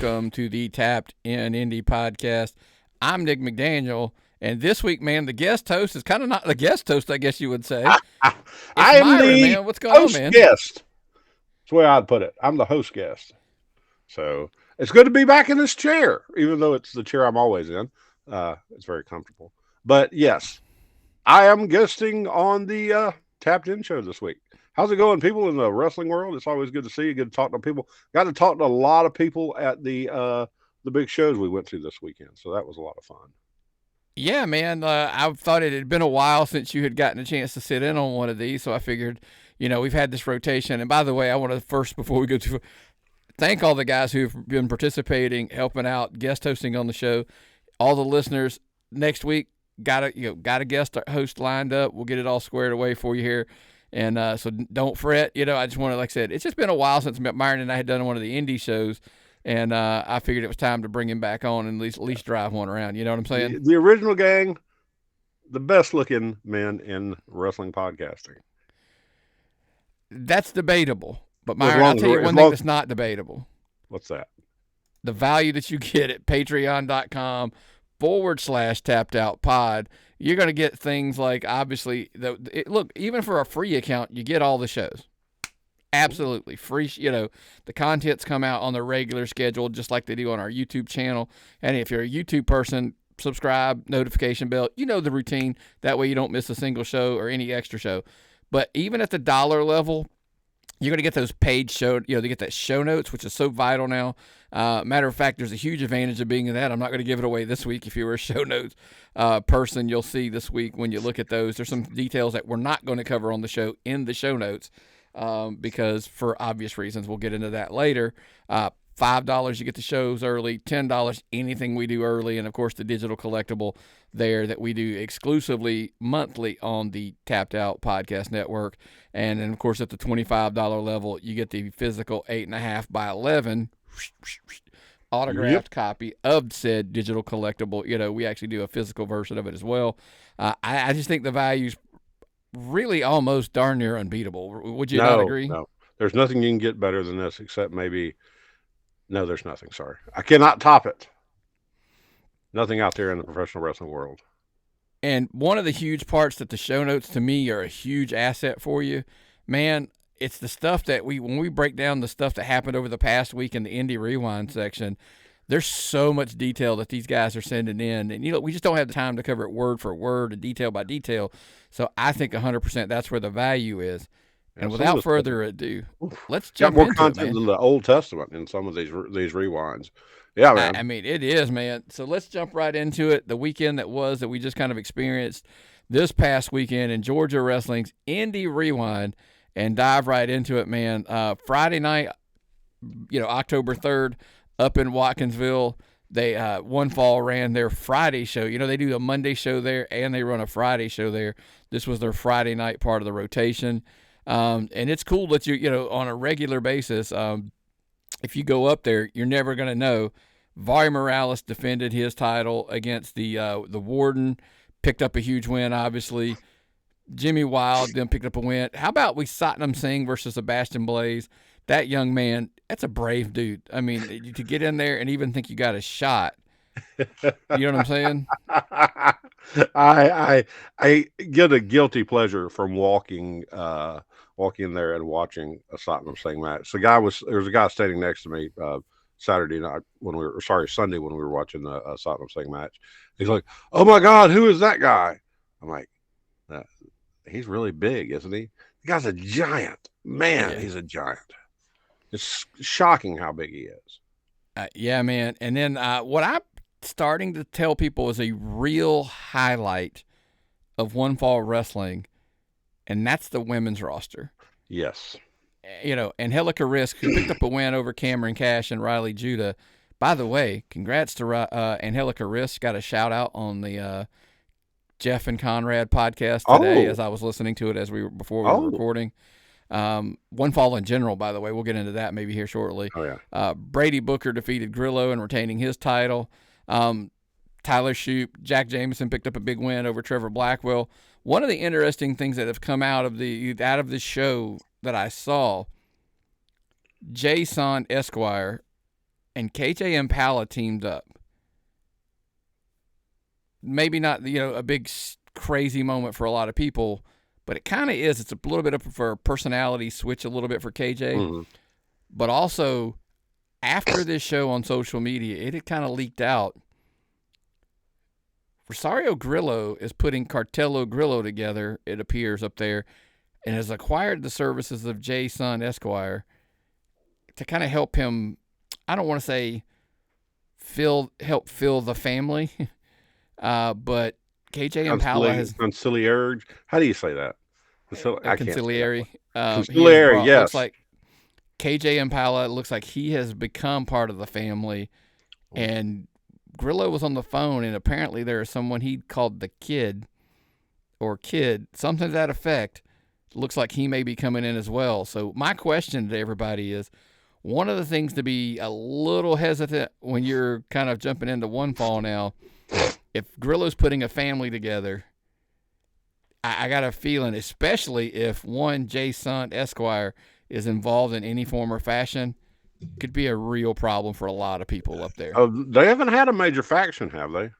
welcome to the Tapped in Indy podcast. I'm Nick McDaniel, and this week, man, the guest host is kind of not the guest host, I guess you would say. I It's am Myron, the man. What's going on, host man? guest. That's the way I'd put it. I'm the host guest. So it's good to be back in this chair, even though it's the chair I'm always in. It's very comfortable. But yes, I am guesting on the Tapped In show this week. How's it going, people in the wrestling world? It's always good to see you. Good to talk to people. Got to talk to a lot of people at the big shows we went to this weekend. So that was a lot of fun. Yeah, man. I thought it had been a while since you had gotten a chance to sit in on one of these, so I figured, we've had this rotation. And by the way, I want to first, before we go to, thank all the guys who've been participating, helping out, guest hosting on the show. All the listeners. Next week, got a guest host lined up. We'll get it all squared away for you here. And so don't fret. I just want to, like I said, it's just been a while since Myron and I had done one of the indie shows. And I figured it was time to bring him back on and at least drive one around. You know what I'm saying? The original gang, the best looking men in wrestling podcasting. That's debatable. But Myron, I'll tell you one thing that's not debatable. What's that? The value that you get at patreon.com/tappedoutpod. You're going to get things like, obviously, look, even for a free account, you get all the shows. Absolutely free. The contents come out on the regular schedule, just like they do on our YouTube channel. And if you're a YouTube person, subscribe, notification bell. You know the routine. That way you don't miss a single show or any extra show. But even at the dollar level, you're going to get those paid show. They get that show notes, which is so vital now. Matter of fact, there's a huge advantage of being in that. I'm not going to give it away this week. If you were a show notes person, you'll see this week when you look at those. There's some details that we're not going to cover on the show in the show notes. Because for obvious reasons, we'll get into that later. $5, you get the shows early. $10, anything we do early. And, of course, the digital collectible there that we do exclusively monthly on the Tapped Out Podcast Network. And then, of course, at the $25 level, you get the physical 8.5 by 11 autographed copy of said digital collectible. We actually do a physical version of it as well. I just think the value's really almost darn near unbeatable. Would you not agree? No, there's nothing you can get better than this, except maybe. No, there's nothing. Sorry, I cannot top it. Nothing out there in the professional wrestling world. And one of the huge parts that the show notes to me are a huge asset for you, man. It's the stuff that when we break down the stuff that happened over the past week in the Indy Rewind section. There's so much detail that these guys are sending in. And, we just don't have the time to cover it word for word and detail by detail. So I think 100% that's where the value is. And without further ado, let's jump into it, man. Got more content than the Old Testament in some of these rewinds. Yeah, man. I mean, it is, man. So let's jump right into it. The weekend that we just kind of experienced this past weekend in Georgia Wrestling's Indy Rewind, and dive right into it, man. Friday night, October 3rd, up in Watkinsville, they One Fall ran their Friday show. They do a Monday show there, and they run a Friday show there. This was their Friday night part of the rotation. And it's cool that on a regular basis, if you go up there, you're never going to know. Vari Morales defended his title against the Warden, picked up a huge win, obviously. Jimmy Wild then picked up a win. How about Satnam Singh versus Sebastian Blaze? That young man, that's a brave dude. I mean, to get in there and even think you got a shot. You know what I'm saying? I get a guilty pleasure from walking in there and watching a Satnam Singh match. There was a guy standing next to me Sunday when we were watching the Satnam Singh match. He's like, "Oh my God, who is that guy?" I'm like, "He's really big, isn't he? The guy's a giant, man. Yeah. He's a giant. It's shocking how big he is." Yeah, man. And then what I'm starting to tell people is a real highlight of One Fall Wrestling, and that's the women's roster. Yes. Angelica Risk, who picked up a win over Cameron Cash and Riley Judah. By the way, congrats to Angelica Risk. Got a shout out on the Jeff and Conrad podcast today as I was listening to it before we were recording. One Fall in general, by the way, we'll get into that maybe here shortly. Oh, yeah. Brady Booker defeated Grillo and retaining his title. Tyler Shoup, Jack Jameson picked up a big win over Trevor Blackwell. One of the interesting things that have come out of this show that I saw, Jason Esquire and KJ Impala teamed up. Maybe not, a big crazy moment for a lot of people, but it kind of is. It's a little bit of a personality switch, a little bit for KJ. Mm-hmm. But also, after this show on social media, it had kind of leaked out. Rosario Grillo is putting Cartelo Grillo together, it appears up there, and has acquired the services of Jay Sun Esquire to kind of help him, I don't want to say help fill the family, but KJ Impala has conciliary. How do you say that? Conciliary. Conciliary. Yes. Looks like KJ Impala looks like he has become part of the family, and Grillo was on the phone, and apparently there is someone he called the kid, something to that effect. Looks like he may be coming in as well. So my question to everybody is, one of the things to be a little hesitant when you're kind of jumping into one fall now, if Grillo's putting a family together, I got a feeling, especially if Jay Sun Esquire is involved in any form or fashion, could be a real problem for a lot of people up there. They haven't had a major faction, have they?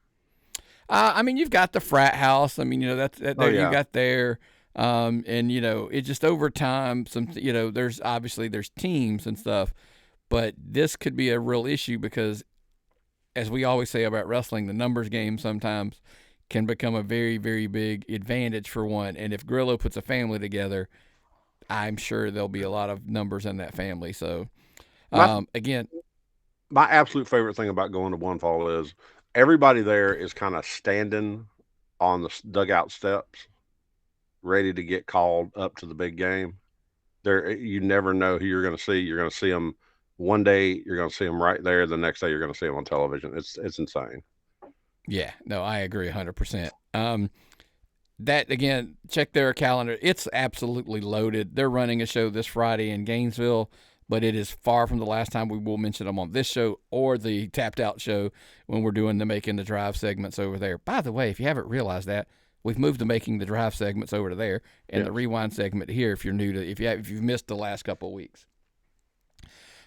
You've got the frat house. You got there. And it just over time, there's teams and stuff, but this could be a real issue because, as we always say about wrestling, the numbers game sometimes can become a very, very big advantage for one. And if Grillo puts a family together, I'm sure there'll be a lot of numbers in that family. So, again, my absolute favorite thing about going to One Fall is everybody there is kind of standing on the dugout steps, ready to get called up to the big game. You never know who you're going to see. You're going to see them one day. You're going to see them right there. The next day, you're going to see them on television. It's insane. Yeah, no, I agree 100%. That, again, check their calendar. It's absolutely loaded. They're running a show this Friday in Gainesville, but it is far from the last time we will mention them on this show or the Tapped Out show when we're doing the Making the Drive segments over there. By the way, if you haven't realized that, we've moved the Making the Drive segments over to there and the Rewind segment here if you've missed the last couple of weeks.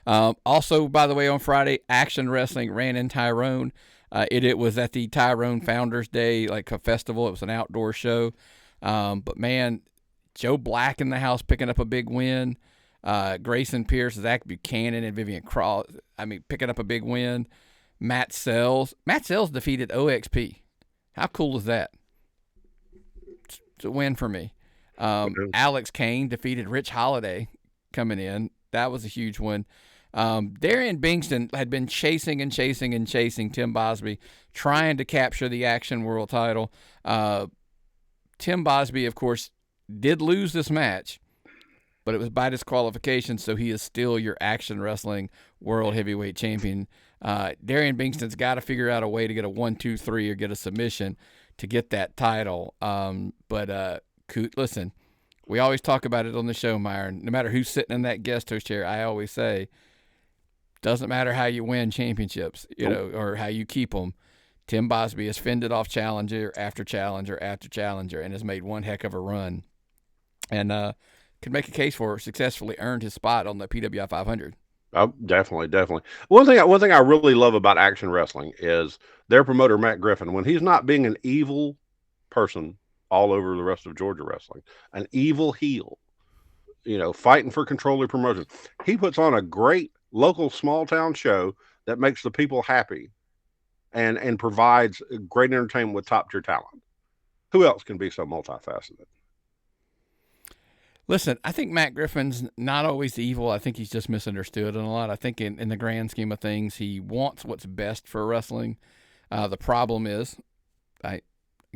Also, by the way, on Friday, Action Wrestling ran in Tyrone. It was at the Tyrone Founders Day, like a festival. It was an outdoor show. But, man, Joe Black in the house picking up a big win. Grayson Pierce, Zach Buchanan, and Vivian Cross, picking up a big win. Matt Sells defeated OXP. How cool is that? It's a win for me. Alex Kane defeated Rich Holiday coming in. That was a huge one. Darian Bingston had been chasing Tim Bosby, trying to capture the Action World title. Tim Bosby, of course, did lose this match, but it was by disqualification, so he is still your Action Wrestling World Heavyweight Champion. Darian Bingston's got to figure out a way to get a 1-2-3 or get a submission to get that title. Listen, we always talk about it on the show, Myron. No matter who's sitting in that guest host chair, I always say, doesn't matter how you win championships, or how you keep them. Tim Bosby has fended off challenger after challenger after challenger and has made one heck of a run, and could make a case for successfully earned his spot on the PWI 500. Oh, definitely. One thing I really love about Action Wrestling is their promoter, Matt Griffin, when he's not being an evil person all over the rest of Georgia wrestling, an evil heel, fighting for control of promotion. He puts on a great local small town show that makes the people happy and provides great entertainment with top tier talent. Who else can be so multifaceted? Listen, I think Matt Griffin's not always evil. I think he's just misunderstood in a lot. I think in the grand scheme of things, he wants what's best for wrestling. The problem is,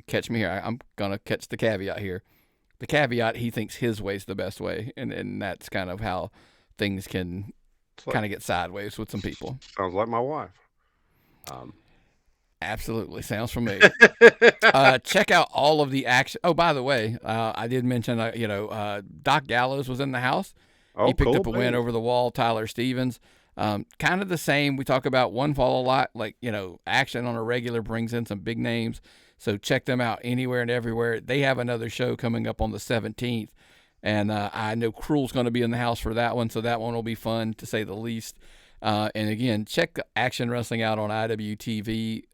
catch me here. I'm going to catch the caveat here. The caveat, he thinks his way's the best way, and that's kind of how things can kind of get sideways with some people. Sounds like my wife. Absolutely. Sounds familiar. Check out all of the action. Oh, by the way, I did mention, Doc Gallows was in the house. He picked up a win over the wall. Tyler Stevens. Kind of the same. We talk about One Fall a lot. Action on a regular brings in some big names. So check them out anywhere and everywhere. They have another show coming up on the 17th. And I know Cruel's going to be in the house for that one. So that one will be fun, to say the least. And again, check Action Wrestling out on IWTV.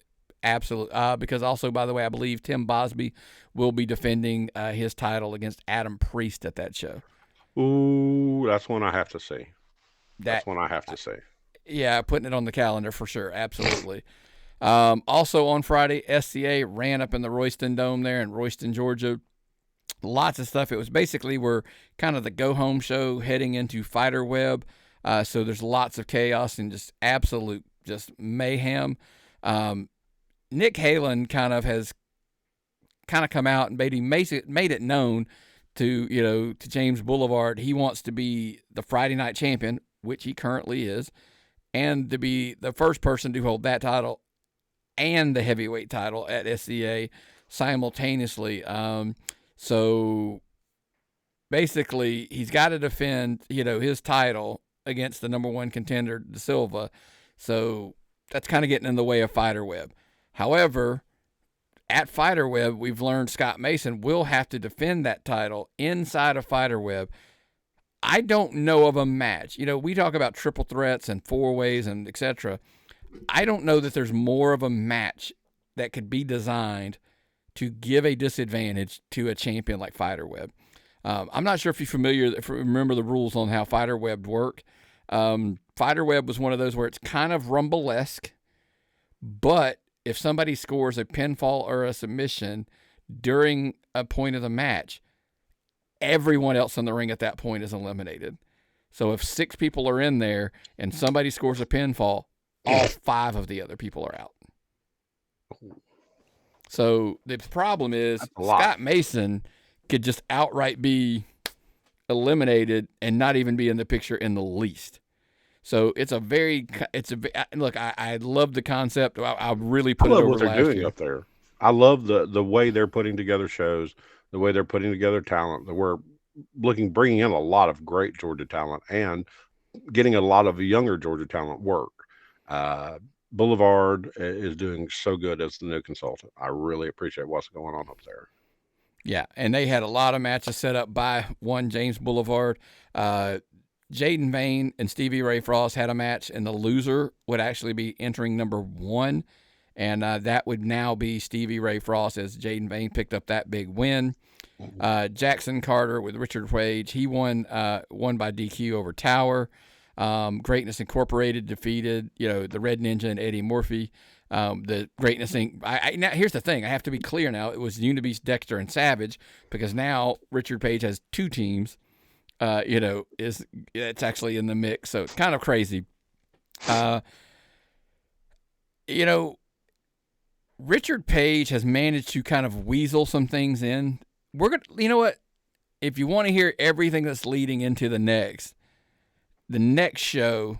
Absolutely. Because also, by the way, I believe Tim Bosby will be defending his title against Adam Priest at that show. Ooh, that's one I have to see. That, That's one I have to see. yeah, putting it on the calendar for sure. Absolutely. Also on Friday, SCA ran up in the Royston Dome there in Royston, Georgia. Lots of stuff. It was basically we're kind of the go-home show heading into Fighter Web. So there's lots of chaos and just absolute just mayhem. Nick Halen has come out and made it known to James Boulevard he wants to be the Friday night champion, which he currently is, and to be the first person to hold that title and the heavyweight title at SCA simultaneously. So basically he's got to defend, his title against the number one contender, De Silva. So that's kind of getting in the way of Fighter Web. However, at Fighter Web, we've learned Scott Mason will have to defend that title inside of Fighter Web. I don't know of a match. We talk about triple threats and four ways and etc. I don't know that there's more of a match that could be designed to give a disadvantage to a champion like Fighter Web. I'm not sure if you remember the rules on how Fighter Web work. Fighter Web was one of those where it's kind of Rumble-esque, but if somebody scores a pinfall or a submission during a point of the match, everyone else in the ring at that point is eliminated. So if 6 people are in there and somebody scores a pinfall, all 5 of the other people are out. So the problem is Scott Mason could just outright be eliminated and not even be in the picture in the least. So look, I love the concept. I really put it over last year. I love what they're doing up there. I love the way they're putting together shows, the way they're putting together talent. That we're bringing in a lot of great Georgia talent and getting a lot of younger Georgia talent work. Boulevard is doing so good as the new consultant. I really appreciate what's going on up there. Yeah, and they had a lot of matches set up by one James Boulevard. Jaden Vane and Stevie Ray Frost had a match, and the loser would actually be entering number 1, and that would now be Stevie Ray Frost as Jaden Vane picked up that big win. Jackson Carter with Richard Page, he won by DQ over Tower. Greatness Incorporated defeated, the Red Ninja and Eddie Murphy. The Greatness Inc. Now here's the thing. I have to be clear now. It was Unibeast, Dexter, and Savage, because now Richard Page has 2 teams. It's actually in the mix, so it's kind of crazy. Richard Page has managed to kind of weasel some things in. You know what? If you want to hear everything that's leading into the next show,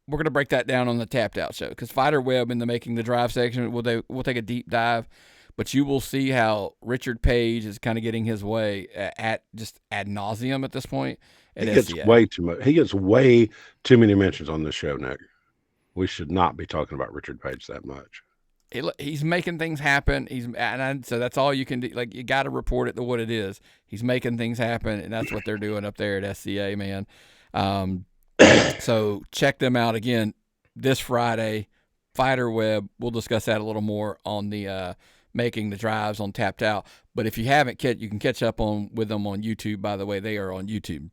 we're going to break that down on the Tapped Out show, because Fighter Web in the Making the Drive section, we'll take a deep dive, but you will see how Richard Page is kind of getting his way at just ad nauseum at this point. He gets way too much. He gets way too many mentions on this show, Nick. We should not be talking about Richard Page that much. He's making things happen. So that's all you can do. Like, you got to report it to what it is. He's making things happen, and that's what they're doing up there at SCA, man. So check them out again this Friday. Fighter Web. We'll discuss that a little more on the Making the Drives on Tapped Out. But if you haven't, you can catch up with them on YouTube. By the way, they are on YouTube.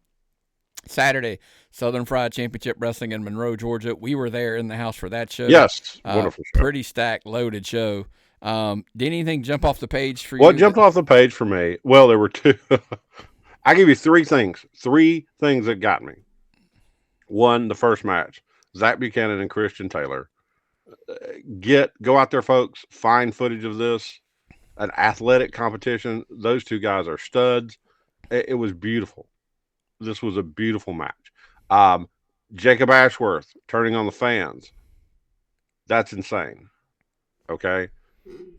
Saturday, Southern Fried Championship Wrestling in Monroe, Georgia. We were there in the house for that show. Yes, wonderful show. Pretty stacked, loaded show. Did anything jump off the page for you? What jumped off the page for me? Well, there were 2. I give you 3 things. 3 things that got me. 1, the first match, Zach Buchanan and Christian Taylor. Go out there, folks. Find footage of this. An athletic competition. Those 2 guys are studs. It was beautiful. This was a beautiful match. Jacob Ashworth turning on the fans. That's insane. Okay.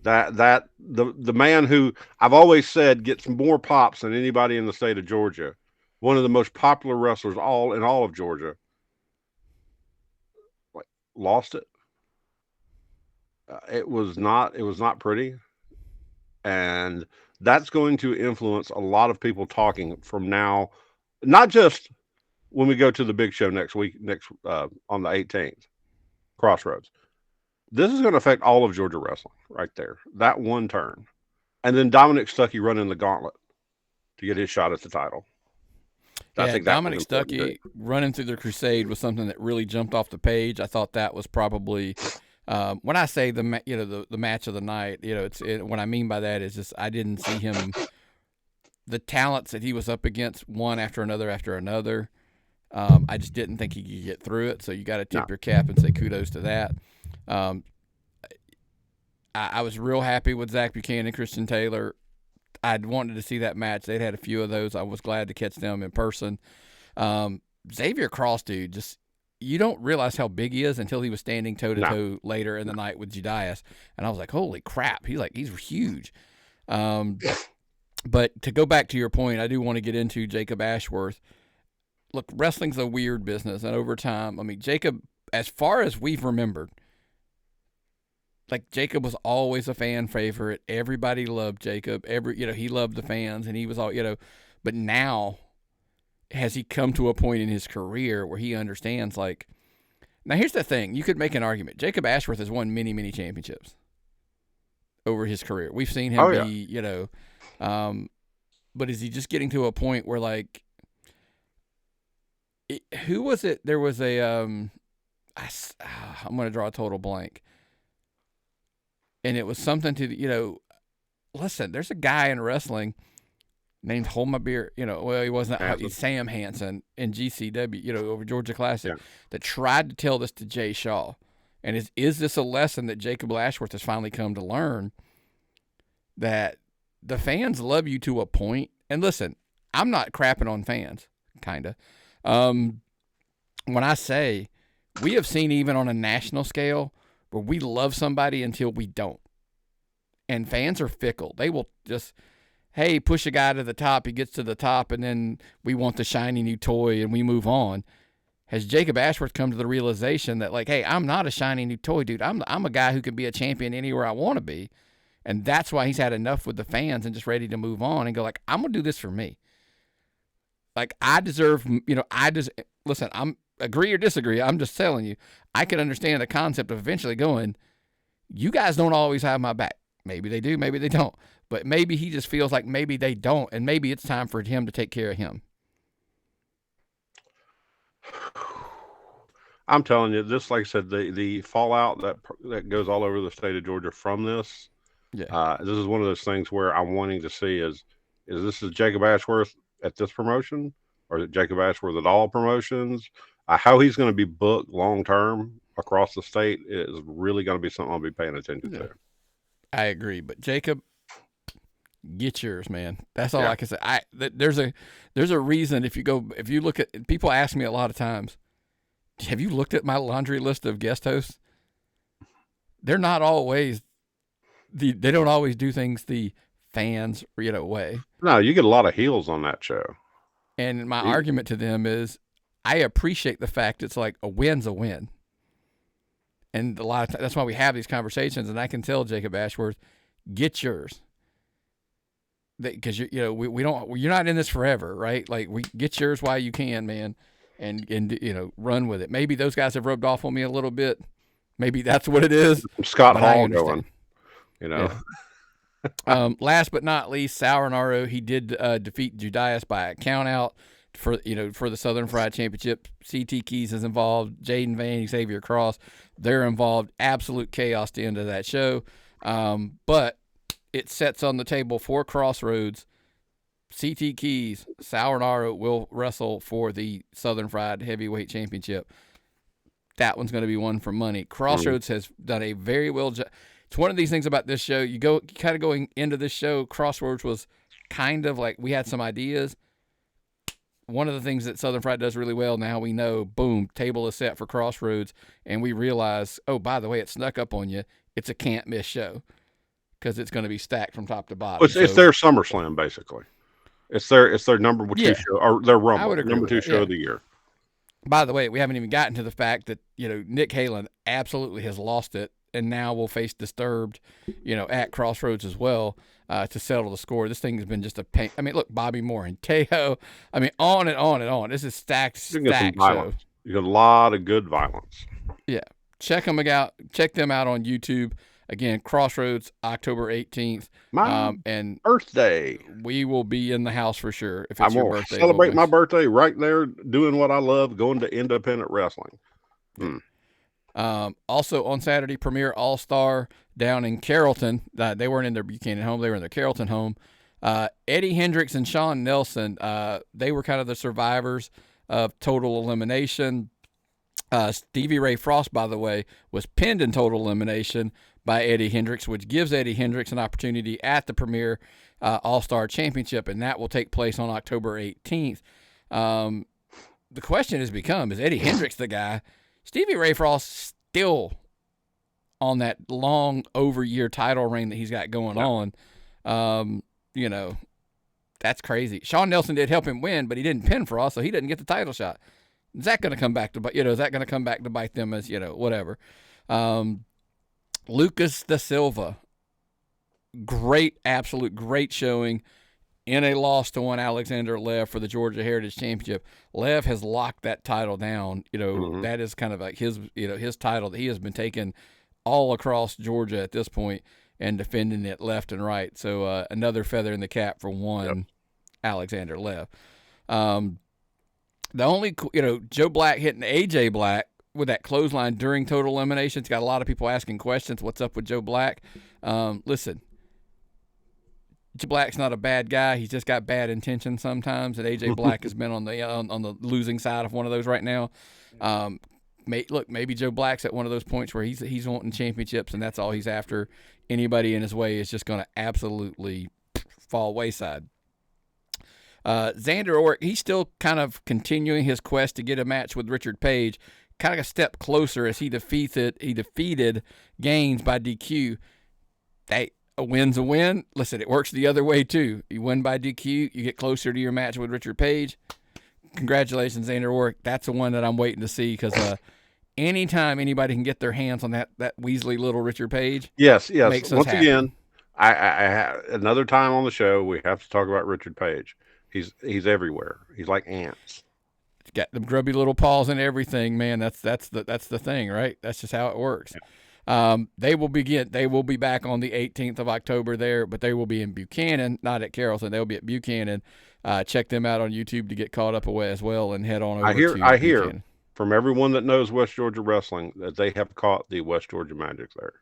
The man who I've always said gets more pops than anybody in the state of Georgia. One of the most popular wrestlers in all of Georgia. Lost it. It was not pretty. And that's going to influence a lot of people talking from now, not just when we go to the big show next week, on the 18th, Crossroads, this is going to affect all of Georgia wrestling right there. That one turn. And then Dominic Stuckey running the gauntlet to get his shot at the title. I think Dominic Stuckey running through the Crusade was something that really jumped off the page. I thought that was probably when I say the match of the night. What I mean by that is just I didn't see him, the talents that he was up against one after another. I just didn't think he could get through it. So you got to tip your cap and say kudos to that. I was real happy with Zach Buchanan and Christian Taylor. I'd wanted to see that match. They'd had a few of those. I was glad to catch them in person. Xavier Cross, dude, just you don't realize how big he is until he was standing toe-to-toe later in the night with Judias. And I was like, holy crap, he's huge. But to go back to your point, I do want to get into Jacob Ashworth. Look, wrestling's a weird business, and over time, I mean, Jacob, as far as we've remembered, like Jacob was always a fan favorite. Everybody loved Jacob. He loved the fans, and he was all, but now has he come to a point in his career where he understands, like, now here's the thing. You could make an argument. Jacob Ashworth has won many, many championships over his career. We've seen him but is he just getting to a point where, like, who was it? There was I'm going to draw a total blank. And it was something to, listen, there's a guy in wrestling named Hold My Beer, he wasn't, Sam Hansen in GCW, over Georgia Classic, that tried to tell this to Jay Shaw. And is this a lesson that Jacob Ashworth has finally come to learn, that the fans love you to a point? And listen, I'm not crapping on fans, kind of. When I say we have seen even on a national scale where we love somebody until we don't. And fans are fickle. They will just, hey, push a guy to the top. He gets to the top, and then we want the shiny new toy, and we move on. Has Jacob Ashworth come to the realization that, like, hey, I'm not a shiny new toy, dude. I'm a guy who can be a champion anywhere I want to be. And that's why he's had enough with the fans and just ready to move on and go, like, I'm going to do this for me. Like, I deserve, listen, I'm agree or disagree. I'm just telling you, I can understand the concept of eventually going, you guys don't always have my back. Maybe they do, maybe they don't. But maybe he just feels like maybe they don't, and maybe it's time for him to take care of him. I'm telling you, this, like I said, the fallout that goes all over the state of Georgia from this, this is one of those things where I'm wanting to see is this Jacob Ashworth at this promotion, or is it Jacob Ashworth at all promotions? How he's going to be booked long term across the state is really going to be something I'll be paying attention to. I agree, but Jacob, get yours, man. That's all I can say. There's a reason. If you look at, people ask me a lot of times, have you looked at my laundry list of guest hosts? They're not always they don't always do things the fans way. No, you get a lot of heels on that show. And my argument to them is, I appreciate the fact it's like a win's a win. And a lot of that's why we have these conversations. And I can tell Jacob Ashworth, get yours. Because we don't, you're not in this forever, right? Like, we get yours while you can, man, and run with it. Maybe those guys have rubbed off on me a little bit. Maybe that's what it is. Scott Hall going, Last but not least, Sauronaro, he did defeat Judias by a count out for the Southern Fried Championship. CT Keys is involved. Jaden Van, Xavier Cross, they're involved. Absolute chaos to end of that show. But it sets on the table for Crossroads. CT Keys, Sauronaro will wrestle for the Southern Fried Heavyweight Championship. That one's going to be one for money. Crossroads has done a very well job. It's one of these things about this show. You kind of going into this show, Crossroads was kind of like, we had some ideas. One of the things that Southern Fried does really well, now we know, boom, table is set for Crossroads, and we realize, oh, by the way, it snuck up on you. It's a can't-miss show because it's going to be stacked from top to bottom. It's their SummerSlam, basically. It's their number two show, or their Rumble, number two show of the year. By the way, we haven't even gotten to the fact that Nick Halen absolutely has lost it and now will face Disturbed, at Crossroads as well to settle the score. This thing has been just a pain. I mean, look, Bobby Moore and Tejo. I mean, on and on and on. This is stacked show. You got a lot of good violence. Yeah. Check them out on YouTube. Again, Crossroads, October 18th. And birthday. We will be in the house for sure. If it's your birthday. Celebrate my birthday right there, doing what I love, going to independent wrestling. Also on Saturday, Premier All-Star down in Carrollton. They weren't in their Buchanan home. They were in their Carrollton home. Eddie Hendricks and Sean Nelson, they were kind of the survivors of Total Elimination. Stevie Ray Frost, by the way, was pinned in Total Elimination by Eddie Hendricks, which gives Eddie Hendricks an opportunity at the Premier All-Star Championship, and that will take place on October 18th. The question has become, is Eddie Hendricks the guy? Stevie Ray Frost still on that long over-year title reign that he's got going on. That's crazy. Sean Nelson did help him win, but he didn't pin Frost, so he didn't get the title shot. Is that going to come back to bite them as, whatever? Lucas da Silva, absolute great showing in a loss to one Alexander Lev for the Georgia Heritage Championship. Lev has locked that title down. That is kind of like his title that he has been taking all across Georgia at this point and defending it left and right. So another feather in the cap for one Alexander Lev. The only, Joe Black hitting AJ Black with that clothesline during Total Elimination. It's got a lot of people asking questions. What's up with Joe Black? Listen, Joe Black's not a bad guy. He's just got bad intentions sometimes, and AJ Black has been on the losing side of one of those right now. Maybe Joe Black's at one of those points where he's wanting championships, and that's all he's after. Anybody in his way is just going to absolutely fall wayside. Xander Orrick, he's still kind of continuing his quest to get a match with Richard Page, kind of a step closer as he defeated Gaines by DQ. A win's a win. Listen, it works the other way too. You win by DQ, you get closer to your match with Richard Page. Congratulations, Xander Orrick. That's the one that I'm waiting to see because anytime anybody can get their hands on that Weasley little Richard Page, yes. Makes us Once happy. again, I another time on the show we have to talk about Richard Page. He's everywhere. He's like ants. Got them grubby little paws and everything, man. That's the thing, right? That's just how it works. Yeah. They will be back on the 18th of October there, but they will be in Buchanan, not at Carrollton. They'll be at Buchanan. Check them out on YouTube to get caught up away as well and head on over to I hear Buchanan. From everyone that knows West Georgia wrestling that they have caught the West Georgia Magic there.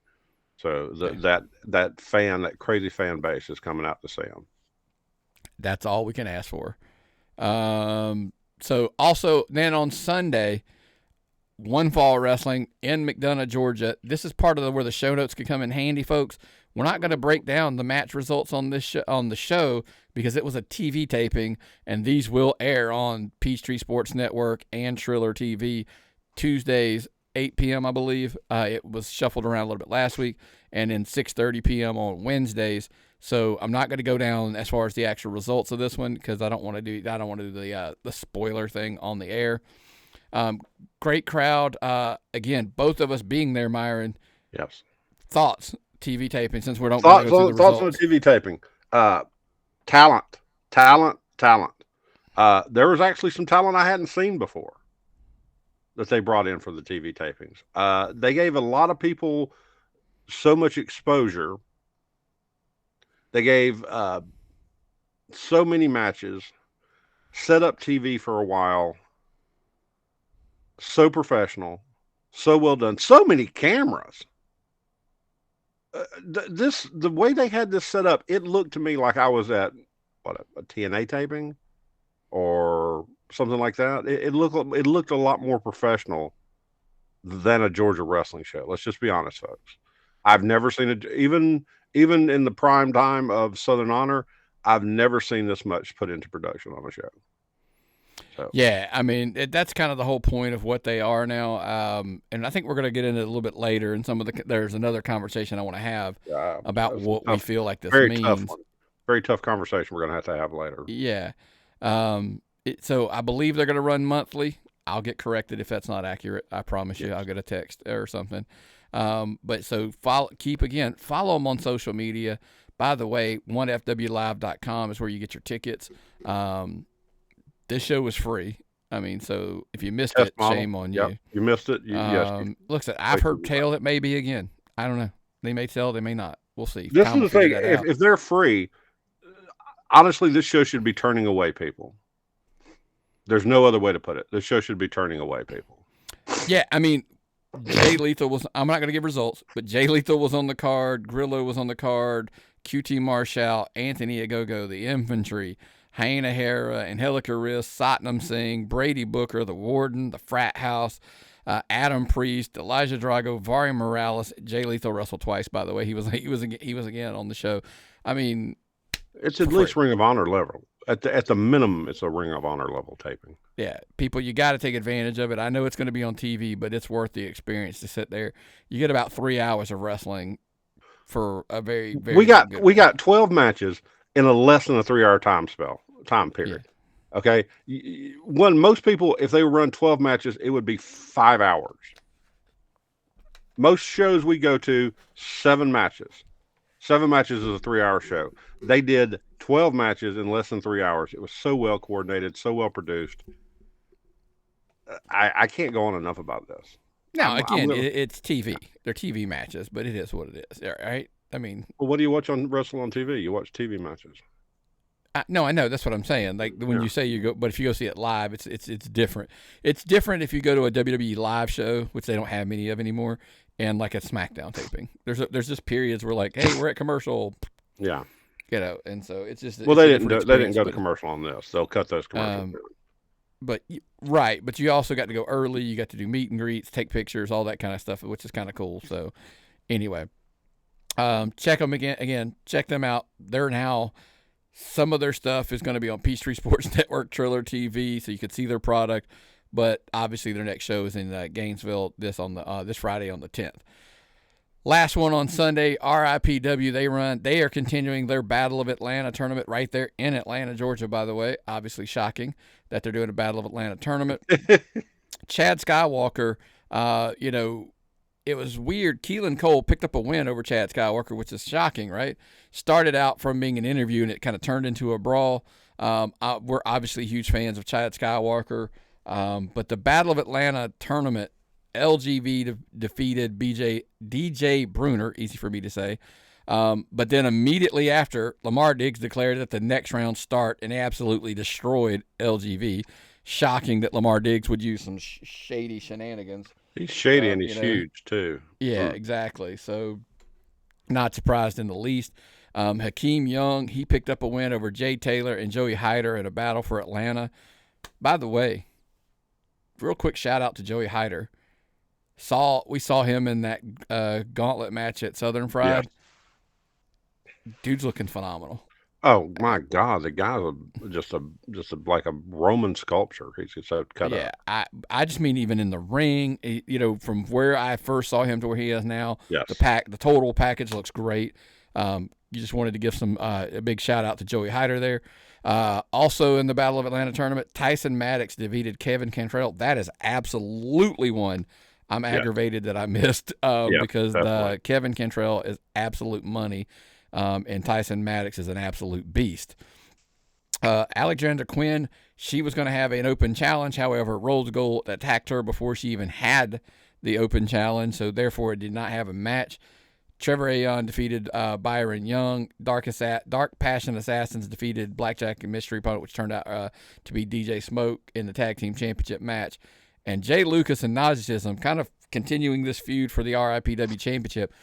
So that crazy fan base is coming out to see them. That's all we can ask for. So also then on Sunday, One Fall Wrestling in McDonough, Georgia. This is part of where the show notes could come in handy, folks. We're not going to break down the match results on this on the show because it was a TV taping, and these will air on Peachtree Sports Network and Triller TV Tuesdays, 8 p.m., I believe. It was shuffled around a little bit last week, and then 6:30 p.m. on Wednesdays. So I'm not going to go down as far as the actual results of this one because I don't want to do the spoiler thing on the air. Great crowd. Again, both of us being there, Myron. Yes. Thoughts, TV taping, since we don't thoughts go on through the results. on TV taping. Talent. There was actually some talent I hadn't seen before that they brought in for the TV tapings. They gave a lot of people so much exposure. They gave so many matches, set up TV for a while, so professional, so well done, so many cameras. The way they had this set up, it looked to me like I was at a TNA taping or something like that. It looked a lot more professional than a Georgia wrestling show. Let's just be honest, folks. I've never seen it, even in the prime time of Southern Honor, I've never seen this much put into production on a show. So. Yeah, I mean, that's kind of the whole point of what they are now. And I think we're going to get into it a little bit later. And there's another conversation I want to have about what we feel like this means. Very tough conversation we're going to have later. Yeah. So I believe they're going to run monthly. I'll get corrected if that's not accurate. I promise you. I'll get a text or something. But so follow them on social media. By the way, 1FWlive.com is where you get your tickets. This show was free. I mean, so if you missed it, shame on you. You missed it. Yes. Looks like I've heard tale it may be again. I don't know. They may tell, they may not. We'll see. This is the thing. If they're free, honestly, this show should be turning away people. There's no other way to put it. This show should be turning away people. Yeah, I mean, Jay Lethal was, I'm not going to give results, but Jay Lethal was on the card. Grillo was on the card. QT Marshall, Anthony Agogo, the Infantry, Haina Hera, Angelica Riss, Satnam Singh, Brady Booker, the Warden, the Frat House, Adam Priest, Elijah Drago, Vari Morales. Jay Lethal wrestled twice, by the way. He was again on the show. I mean, it's at least Ring of Honor level. At the minimum, it's a Ring of Honor level taping. Yeah, people, you got to take advantage of it. I know it's going to be on TV, but it's worth the experience to sit there. You get about 3 hours of wrestling for a very, very. We got 12 matches in a less than a 3 hour time period. Yeah. Okay, when most people, if they run 12 matches, it would be 5 hours. Most shows we go to, 7 matches. 7 matches is a 3 hour show. They did 12 matches in less than 3 hours. It was so well coordinated, so well produced. I can't go on enough about this. Now, it's TV. They're TV matches, but it is what it is, right? I mean, well, what do you watch on wrestling on TV? You watch TV matches. No, I know. That's what I'm saying. Like when you say you go, but if you go see it live, it's different. It's different if you go to a WWE live show, which they don't have many of anymore, and like a SmackDown taping. There's just periods where like, hey, we're at commercial. Yeah. You know, and so it's just. Well, they didn't go to commercial on this. They'll cut those commercials. But you also got to go early. You got to do meet and greets, take pictures, all that kind of stuff, which is kind of cool. So, anyway, check them again. Check them out. They're now. Some of their stuff is going to be on Peachtree Sports Network, Triller TV, so you can see their product. But obviously, their next show is in Gainesville this Friday on the 10th. Last one on Sunday, RIPW. They are continuing their Battle of Atlanta tournament right there in Atlanta, Georgia. By the way, obviously shocking that they're doing a Battle of Atlanta tournament. Chad Skywalker, it was weird. Keelan Cole picked up a win over Chad Skywalker, which is shocking, right? Started out from being an interview, and it kind of turned into a brawl. We're obviously huge fans of Chad Skywalker. But the Battle of Atlanta tournament, LGV defeated DJ Bruner, easy for me to say. But then immediately after, Lamar Diggs declared that the next round start and absolutely destroyed LGV. Shocking that Lamar Diggs would use some shady shenanigans. He's shady and he's huge too. Yeah, exactly. So not surprised in the least. Hakeem Young, he picked up a win over Jay Taylor and Joey Hyder in a battle for Atlanta. By the way, real quick shout out to Joey Hyder. We saw him in that gauntlet match at Southern Fried. Yes. Dude's looking phenomenal. Oh my God, the guy's just like a Roman sculpture. He's so cut up. Yeah, I just mean even in the ring, from where I first saw him to where he is now. Yes. The total package looks great. You just wanted to give a big shout out to Joey Hyder there. Also in the Battle of Atlanta tournament, Tyson Maddox defeated Kevin Cantrell. That is absolutely one I'm aggravated that I missed because Kevin Cantrell is absolute money. And Tyson Maddox is an absolute beast. Alexandra Quinn, she was going to have an open challenge. However, Rose Gold attacked her before she even had the open challenge, so therefore it did not have a match. Trevor Ayon defeated Byron Young. Dark Passion Assassins defeated Blackjack and Mystery Opponent, which turned out to be DJ Smoke in the Tag Team Championship match. And Jay Lucas and Nazism, kind of continuing this feud for the RIPW Championship,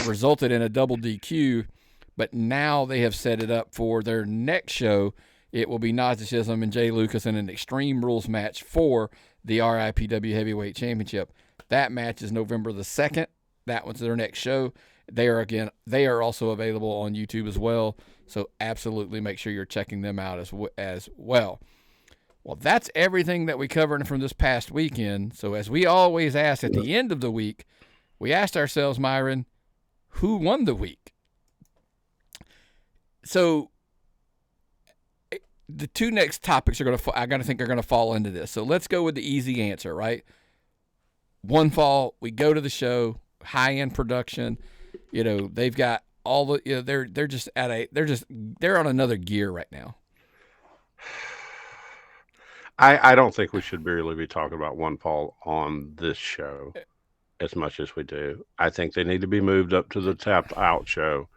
resulted in a double DQ. But now they have set it up for their next show. It will be Nazism and Jay Lucas in an Extreme Rules match for the RIPW Heavyweight Championship. That match is November the 2nd. That one's their next show. They are also available on YouTube as well. So absolutely make sure you're checking them out as well. Well, that's everything that we covered from this past weekend. So as we always ask at the end of the week, we asked ourselves, Myron, who won the week? So the two next topics are going to fall into this. So let's go with the easy answer, right? One fall, we go to the show, high end production. They've got all the. They're on another gear right now. I don't think we should really be talking about One Fall on this show as much as we do. I think they need to be moved up to the Tapped Out show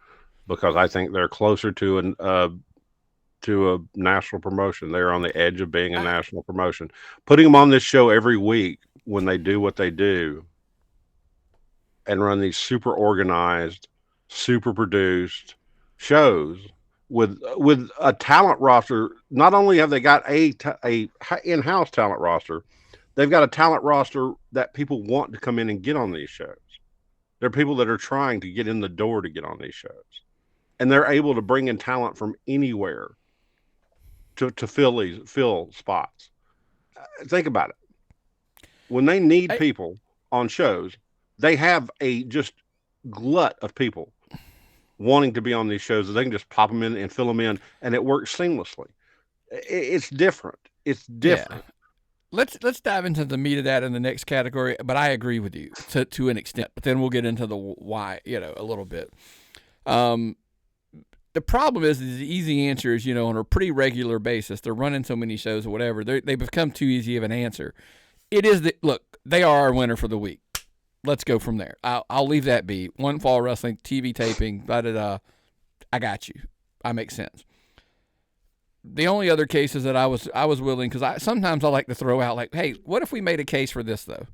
because I think they're closer to a national promotion. They're on the edge of being a national promotion. Putting them on this show every week when they do what they do and run these super organized, super produced shows with a talent roster. Not only have they got a in-house talent roster, they've got a talent roster that people want to come in and get on these shows. There are people that are trying to get in the door to get on these shows, and they're able to bring in talent from anywhere to fill spots. Think about it. When they need people on shows, they have a just glut of people wanting to be on these shows that they can just pop them in and fill them in, and it works seamlessly. It's different. It's different. Yeah. Let's dive into the meat of that in the next category, but I agree with you to an extent. But then we'll get into the why, a little bit. The problem is the easy answer is, on a pretty regular basis, they're running so many shows or whatever, they become too easy of an answer. It is look, they are our winner for the week. Let's go from there. I'll leave that be. One Fall Wrestling, TV taping, I got you. I make sense. The only other cases that I was willing, because sometimes I like to throw out like, hey, what if we made a case for this though?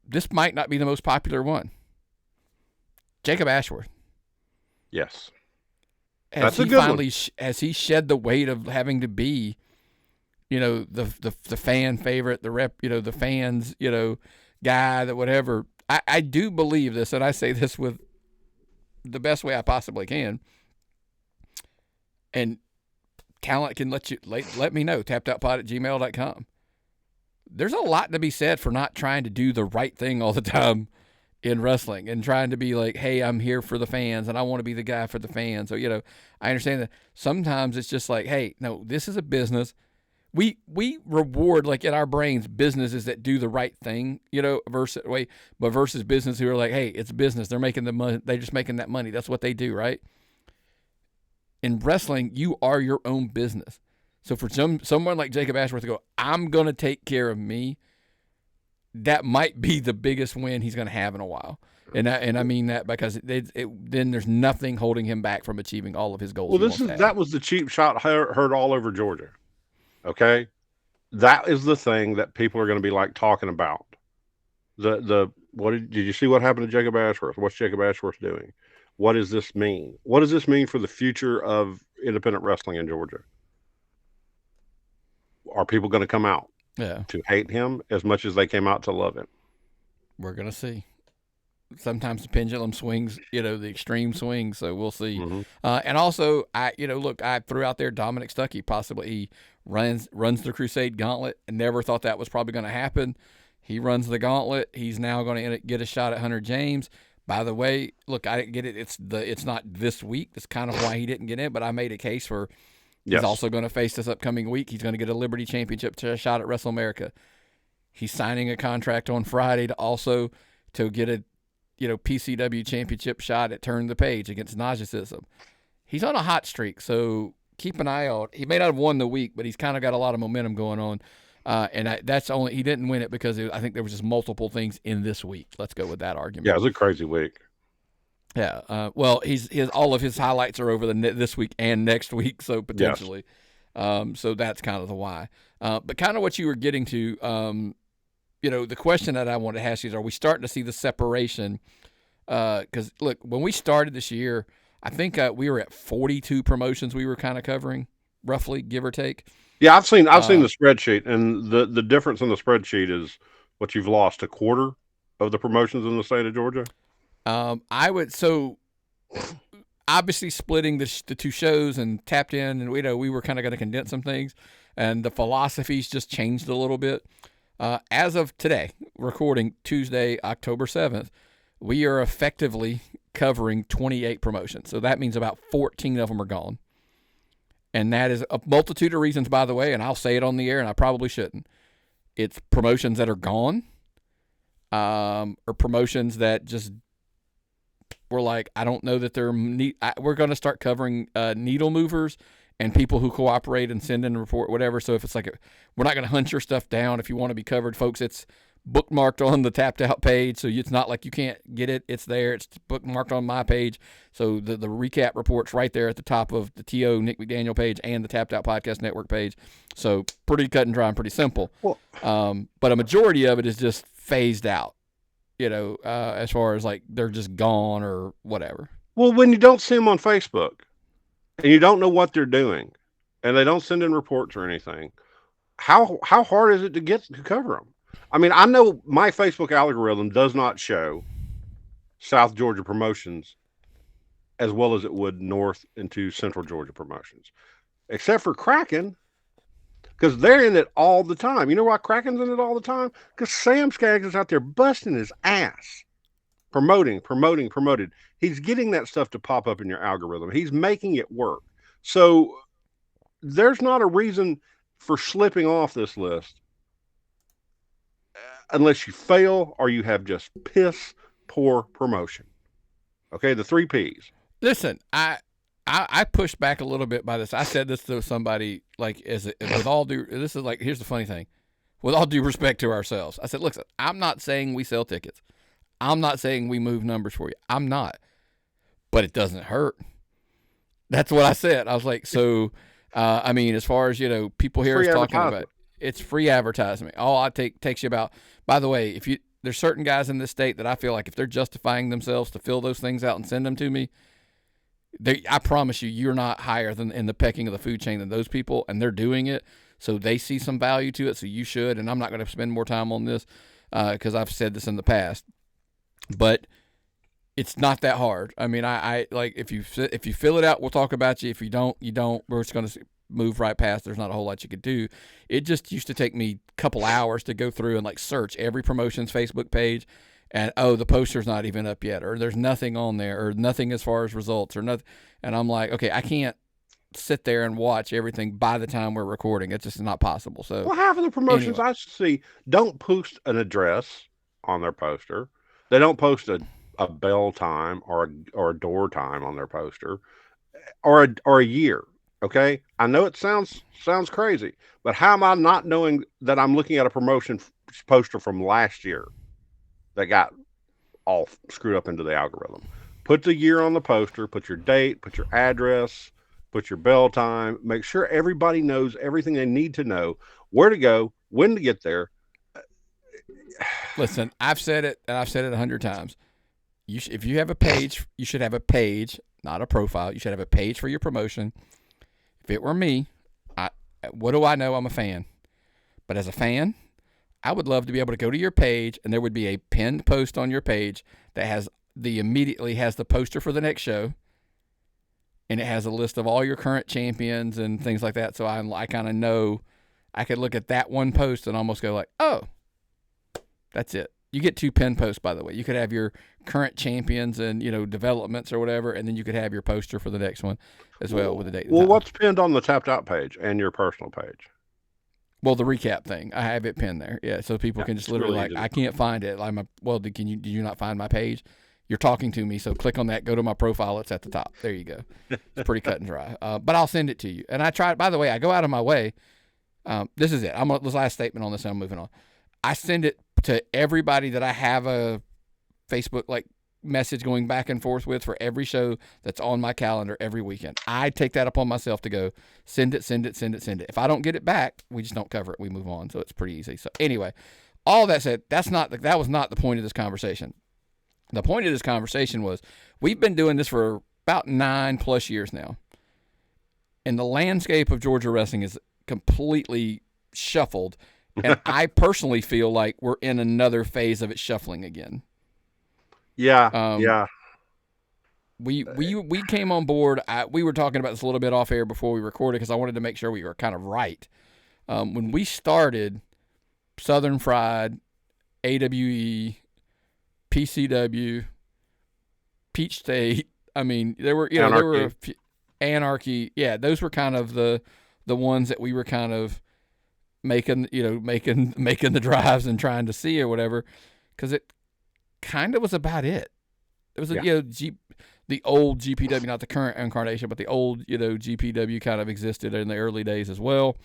This might not be the most popular one. Jacob Ashworth. Yes. Has he shed the weight of having to be, the fan favorite, the rep, the fans, guy, that whatever. I do believe this, and I say this with the best way I possibly can. And talent can let me know, tappedoutpod@gmail.com. There's a lot to be said for not trying to do the right thing all the time in wrestling and trying to be like, hey, I'm here for the fans and I want to be the guy for the fans. So, I understand that sometimes it's just like, hey, no, this is a business. We reward, like in our brains, businesses that do the right thing, versus business who are like, hey, it's business. They're making the money. They're just making that money. That's what they do, right? In wrestling, you are your own business. So for someone like Jacob Ashworth to go, I'm going to take care of me, that might be the biggest win he's going to have in a while. And I mean that because then there's nothing holding him back from achieving all of his goals. Well, that was the cheap shot heard all over Georgia. Okay, that is the thing that people are going to be like talking about. Did you see what happened to Jacob Ashworth? What's Jacob Ashworth doing? What does this mean? What does this mean for the future of independent wrestling in Georgia? Are people going to come out to hate him as much as they came out to love him? We're going to see. Sometimes the pendulum swings, the extreme swings. So we'll see. Mm-hmm. And also, I threw out there Dominic Stuckey. Possibly he runs the Crusade Gauntlet. I never thought that was probably going to happen. He runs the Gauntlet. He's now going to get a shot at Hunter James. By the way, look, I didn't get it. It's not this week. That's kind of why he didn't get in. But I made a case for he's also going to face this upcoming week. He's going to get a Liberty Championship shot at WrestleAmerica. He's signing a contract on Friday to get a PCW championship shot at Turn the Page against Narcissism. He's on a hot streak, so keep an eye out. He may not have won the week, but he's kind of got a lot of momentum going on. He didn't win it because I think there was just multiple things in this week. Let's go with that argument. Yeah, it was a crazy week. Yeah. Well, all of his highlights are over this week and next week, so potentially. Yes. So that's kind of the why. But kind of what you were getting to, the question that I wanted to ask you is, are we starting to see the separation? Because, look, when we started this year, I think we were at 42 promotions we were kind of covering, roughly, give or take. Yeah, I've seen the spreadsheet, and the difference in the spreadsheet is what you've lost a quarter of the promotions in the state of Georgia. Obviously splitting the two shows and tapped in, and we were kind of going to condense some things, and the philosophies just changed a little bit. As of today, recording Tuesday, October 7th, we are effectively covering 28 promotions. So that means about 14 of them are gone. And that is a multitude of reasons, by the way, and I'll say it on the air, and I probably shouldn't. It's promotions that are gone. or promotions that just were like, I don't know that they're we're going to start covering needle movers and people who cooperate and send in a report, whatever. So if it's like, we're not going to hunt your stuff down if you want to be covered, folks. It's bookmarked on the tapped out page, so it's not like you can't get it. It's there. It's bookmarked on my page. So the recap report's right there at the top of the TO Nick McDaniel page and the Tapped Out Podcast Network page. So pretty cut and dry and pretty simple. Well, but a majority of it is just phased out, as far as like they're just gone or whatever. Well, when you don't see them on Facebook and you don't know what they're doing and they don't send in reports or anything, how hard is it to cover them? I mean, I know my Facebook algorithm does not show South Georgia promotions as well as it would North into Central Georgia promotions, except for Kraken, because they're in it all the time. You know why Kraken's in it all the time? Because Sam Skaggs is out there busting his ass, promoting. He's getting that stuff to pop up in your algorithm. He's making it work. So there's not a reason for slipping off this list unless you fail or you have just piss poor promotion. Okay, the 3 Ps. Listen, I pushed back a little bit by this. I said this to somebody, like, with all due, this is like, here's the funny thing. With all due respect to ourselves, I said, look, I'm not saying we sell tickets. I'm not saying we move numbers for you. I'm not. But it doesn't hurt. That's what I said. I was like, so, I mean, as far as, people hear us talking about it, it's free advertisement. All takes you about, by the way, there's certain guys in this state that I feel like if they're justifying themselves to fill those things out and send them to me, I promise you're not higher than in the pecking of the food chain than those people, and they're doing it, so they see some value to it, so you should, and I'm not going to spend more time on this because I've said this in the past, but it's not that hard. I mean, I like, if you fill it out, we'll talk about you. If you don't, you don't. We're just going to move right past. There's not a whole lot you could do. It just used to take me a couple hours to go through and like search every promotion's Facebook page, and the poster's not even up yet, or there's nothing on there, or nothing as far as results, or nothing. And I'm like, okay, I can't sit there and watch everything by the time we're recording. It's just not possible. So, well, half of the promotions anyway. I see don't post an address on their poster. They don't post a bell time or a door time on their poster, or a year. Okay, I know it sounds crazy, but how am I not knowing that I'm looking at a promotion poster from last year that got all screwed up into the algorithm? Put the year on the poster, put your date, put your address, put your bell time, make sure everybody knows everything they need to know, where to go, when to get there. Listen, I've said it, and I've said it 100 times. If you have a page, you should have a page, not a profile. You should have a page for your promotion. If it were me, what do I know? I'm a fan. But as a fan, I would love to be able to go to your page, and there would be a pinned post on your page that immediately has the poster for the next show, and it has a list of all your current champions and things like that. So I kind of know, I could look at that one post and almost go like, oh, that's it. You get 2 pinned posts, by the way. You could have your current champions and, developments or whatever, and then you could have your poster for the next one as well with the date. Well, what's pinned on the Tapped Out page and your personal page? Well, the recap thing, I have it pinned there. Yeah, so people can just literally really I can't find it. Did you not find my page? You're talking to me, so click on that, go to my profile, it's at the top. There you go. It's pretty cut and dry. But I'll send it to you. And I try, by the way, I go out of my way. This is it. This last statement on this, and I'm moving on. I send it to everybody that I have a Facebook message going back and forth with for every show that's on my calendar every weekend. I take that upon myself to go send it. If I don't get it back, we just don't cover it. We move on. So it's pretty easy. So anyway, all that said, that was not the point of this conversation. The point of this conversation was we've been doing this for about 9+ years now. And the landscape of Georgia wrestling is completely shuffled. And I personally feel like we're in another phase of it shuffling again. Yeah, yeah. We came on board. We were talking about this a little bit off air before we recorded because I wanted to make sure we were kind of right. When we started, Southern Fried, AWE, PCW, Peach State. I mean, there were Anarchy. Yeah, those were kind of the ones that we were kind of making the drives and trying to see or whatever. because it kind of was about it. It was, Yeah. the old GPW, not the current incarnation, but the old, GPW kind of existed in the early days as well.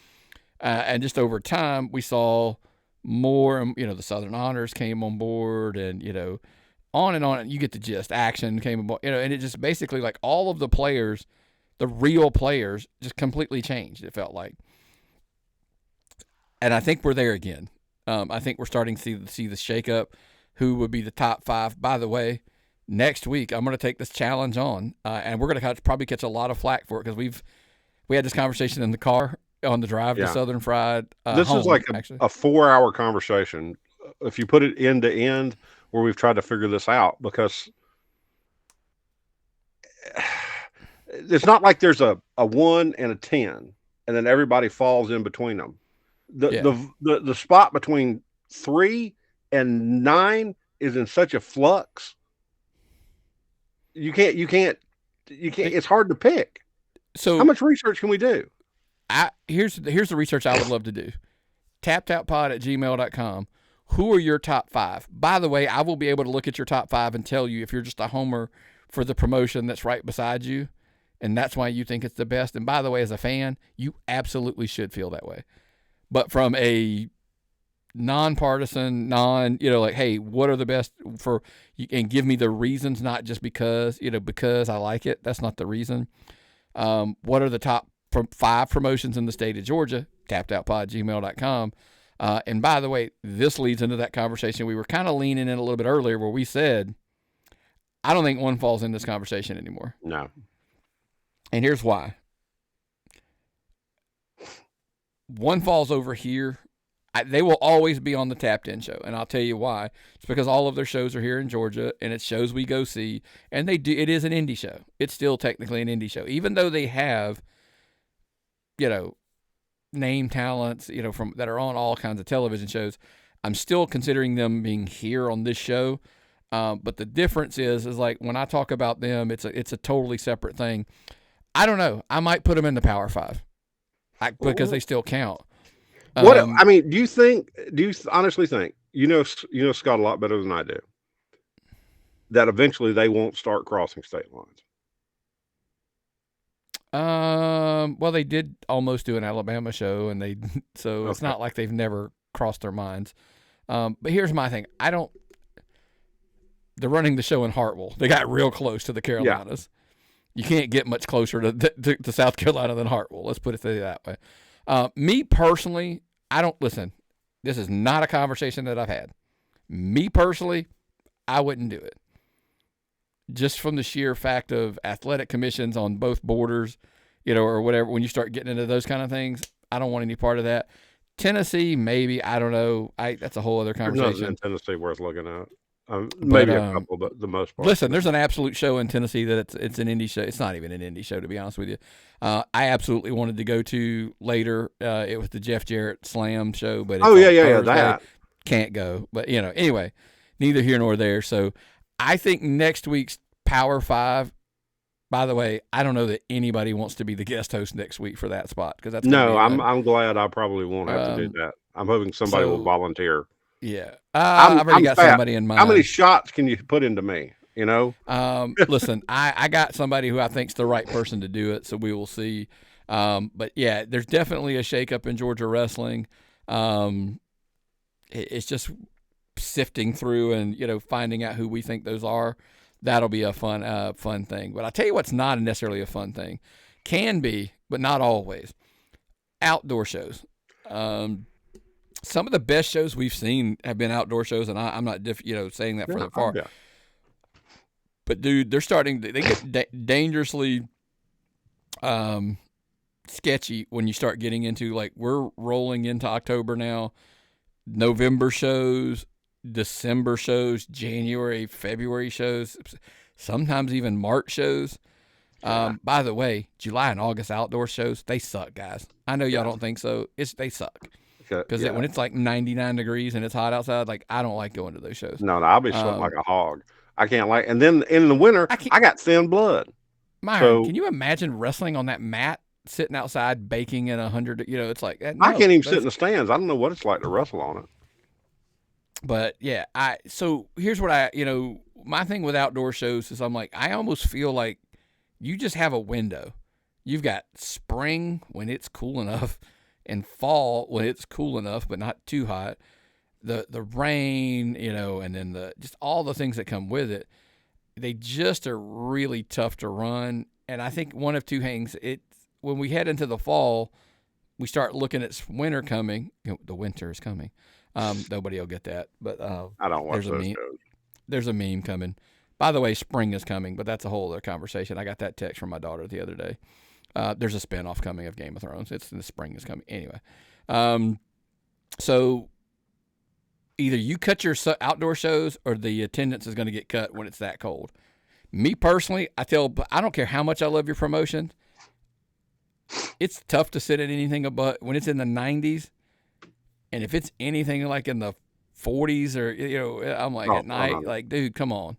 And just over time, we saw more, the Southern Honors came on board and, on and on. You get the gist. Action came aboard, and it just basically like all of the players, the real players, just completely changed, it felt like. And I think we're there again. I think we're starting to see the shakeup. Who would be the top 5? By the way, next week I'm going to take this challenge on, and we're going to probably catch a lot of flack for it because we had this conversation in the car on the drive to Southern Fried. This is like a 4-hour conversation. If you put it end to end, where we've tried to figure this out, because it's not like there's a 1 and a 10, and then everybody falls in between them. The spot between 3 and 9 is in such a flux. You can't. It's hard to pick. So how much research can we do? Here's the research I would love to do. tappedoutpod@gmail.com. Who are your top 5? By the way, I will be able to look at your top 5 and tell you if you're just a homer for the promotion that's right beside you, and that's why you think it's the best. And by the way, as a fan, you absolutely should feel that way. But from a nonpartisan, like, hey, what are the best for you, and give me the reasons, not just because I like it. That's not the reason. What are the top 5 promotions in the state of Georgia? tappedoutpod@gmail.com. And by the way, this leads into that conversation we were kind of leaning in a little bit earlier, where we said, I don't think one falls in this conversation anymore. No. And here's why. One falls over here. They will always be on the Tapped In show, and I'll tell you why. It's because all of their shows are here in Georgia, and it's shows we go see, and they do. It is an indie show. It's still technically an indie show, even though they have, name talents, from that are on all kinds of television shows. I'm still considering them being here on this show, but the difference is like when I talk about them, it's a totally separate thing. I don't know. I might put them in the Power 5 because they still count. What I mean, do you honestly think, Scott a lot better than I do, that eventually they won't start crossing state lines? Well, they did almost do an Alabama show, and it's not like they've never crossed their minds. But here's my thing. They're running the show in Hartwell. They got real close to the Carolinas. Yeah. You can't get much closer to South Carolina than Hartwell. Let's put it that way. Me personally, listen, this is not a conversation that I've had. Me personally, I wouldn't do it. Just from the sheer fact of athletic commissions on both borders, or whatever, when you start getting into those kind of things, I don't want any part of that. Tennessee, maybe, I don't know. That's a whole other conversation. There's nothing in Tennessee worth looking at. Maybe a couple, but the most part. Listen, there's an absolute show in Tennessee that it's an indie show. It's not even an indie show, to be honest with you. I absolutely wanted to go to later. It was the Jeff Jarrett Slam show, but that can't go. But anyway, neither here nor there. So I think next week's Power 5. By the way, I don't know that anybody wants to be the guest host next week for that spot, because that's I'm glad I probably won't have to do that. I'm hoping somebody will volunteer. Yeah, I've already got somebody in mind. How many shots can you put into me? Listen, I got somebody who I think's the right person to do it, so we will see. But yeah, there's definitely a shakeup in Georgia wrestling. It's just sifting through and finding out who we think those are. That'll be a fun thing. But I'll tell you what's not necessarily a fun thing. Can be, but not always. Outdoor shows. Some of the best shows we've seen have been outdoor shows, and I'm not saying that further far. Yeah. But dude, they get dangerously sketchy when you start getting into, like, we're rolling into October now. November shows, December shows, January, February shows, sometimes even March shows. By the way, July and August outdoor shows, they suck, guys. I know y'all don't think so. They suck. Because when it's like 99 degrees and it's hot outside, like, I don't like going to those shows. No, I'll be sweating like a hog. I can't like. And then in the winter, I got thin blood. Myron, can you imagine wrestling on that mat, sitting outside, baking in 100? It's like, no, I can't even sit in the stands. I don't know what it's like to wrestle on it. But yeah, so here's what my thing with outdoor shows is I'm like, I almost feel like you just have a window. You've got spring when it's cool enough and fall when it's cool enough but not too hot. The rain, and then just all the things that come with it. They just are really tough to run. And I think one of two things, when we head into the fall, we start looking at winter coming. The winter is coming. Nobody will get that, but I don't watch those shows. There's a meme coming. By the way, spring is coming, but that's a whole other conversation. I got that text from my daughter the other day. There's a spinoff coming of Game of Thrones. It's the spring is coming anyway. So either you cut your outdoor shows or the attendance is going to get cut when it's that cold. Me personally, I don't care how much I love your promotion. It's tough to sit at anything above when it's in the 90s. And if it's anything like in the 40s or, I'm like at night, like, dude, come on.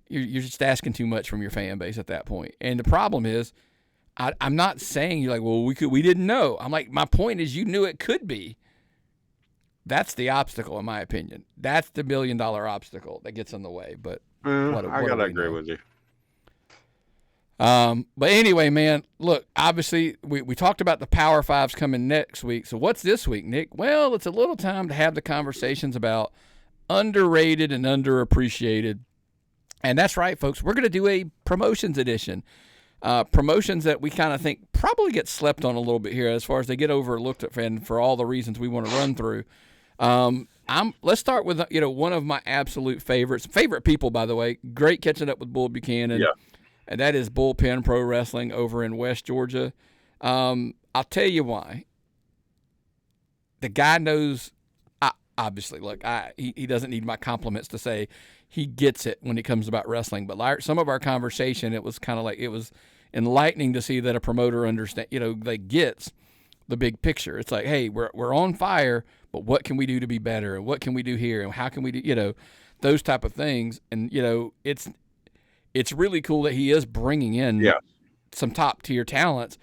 You're just asking too much from your fan base at that point. And the problem is, I'm not saying you're like, well, we didn't know. I'm like, my point is you knew it could be. That's the obstacle, in my opinion. That's the $1 million obstacle that gets in the way. But I got to agree with you. But anyway, man, look, obviously we talked about the Power Fives coming next week. So what's this week, Nick? Well, it's a little time to have the conversations about underrated and underappreciated. And that's right, folks. We're going to do a promotions edition. Promotions that we kind of think probably get slept on a little bit here as far as they get overlooked and for all the reasons we want to run through. Let's start with, one of my absolute favorite people, by the way. Great catching up with Bull Buchanan. Yeah. And that is BullPen Pro Wrestling over in West Georgia. I'll tell you why. The guy knows, obviously, look, he doesn't need my compliments to say he gets it when it comes about wrestling. But like some of our conversation, it was kind of like it was enlightening to see that a promoter gets the big picture. It's like, hey, we're on fire, but what can we do to be better? And what can we do here? And how can we do, those type of things. And, it's really cool that he is bringing in some top-tier talents,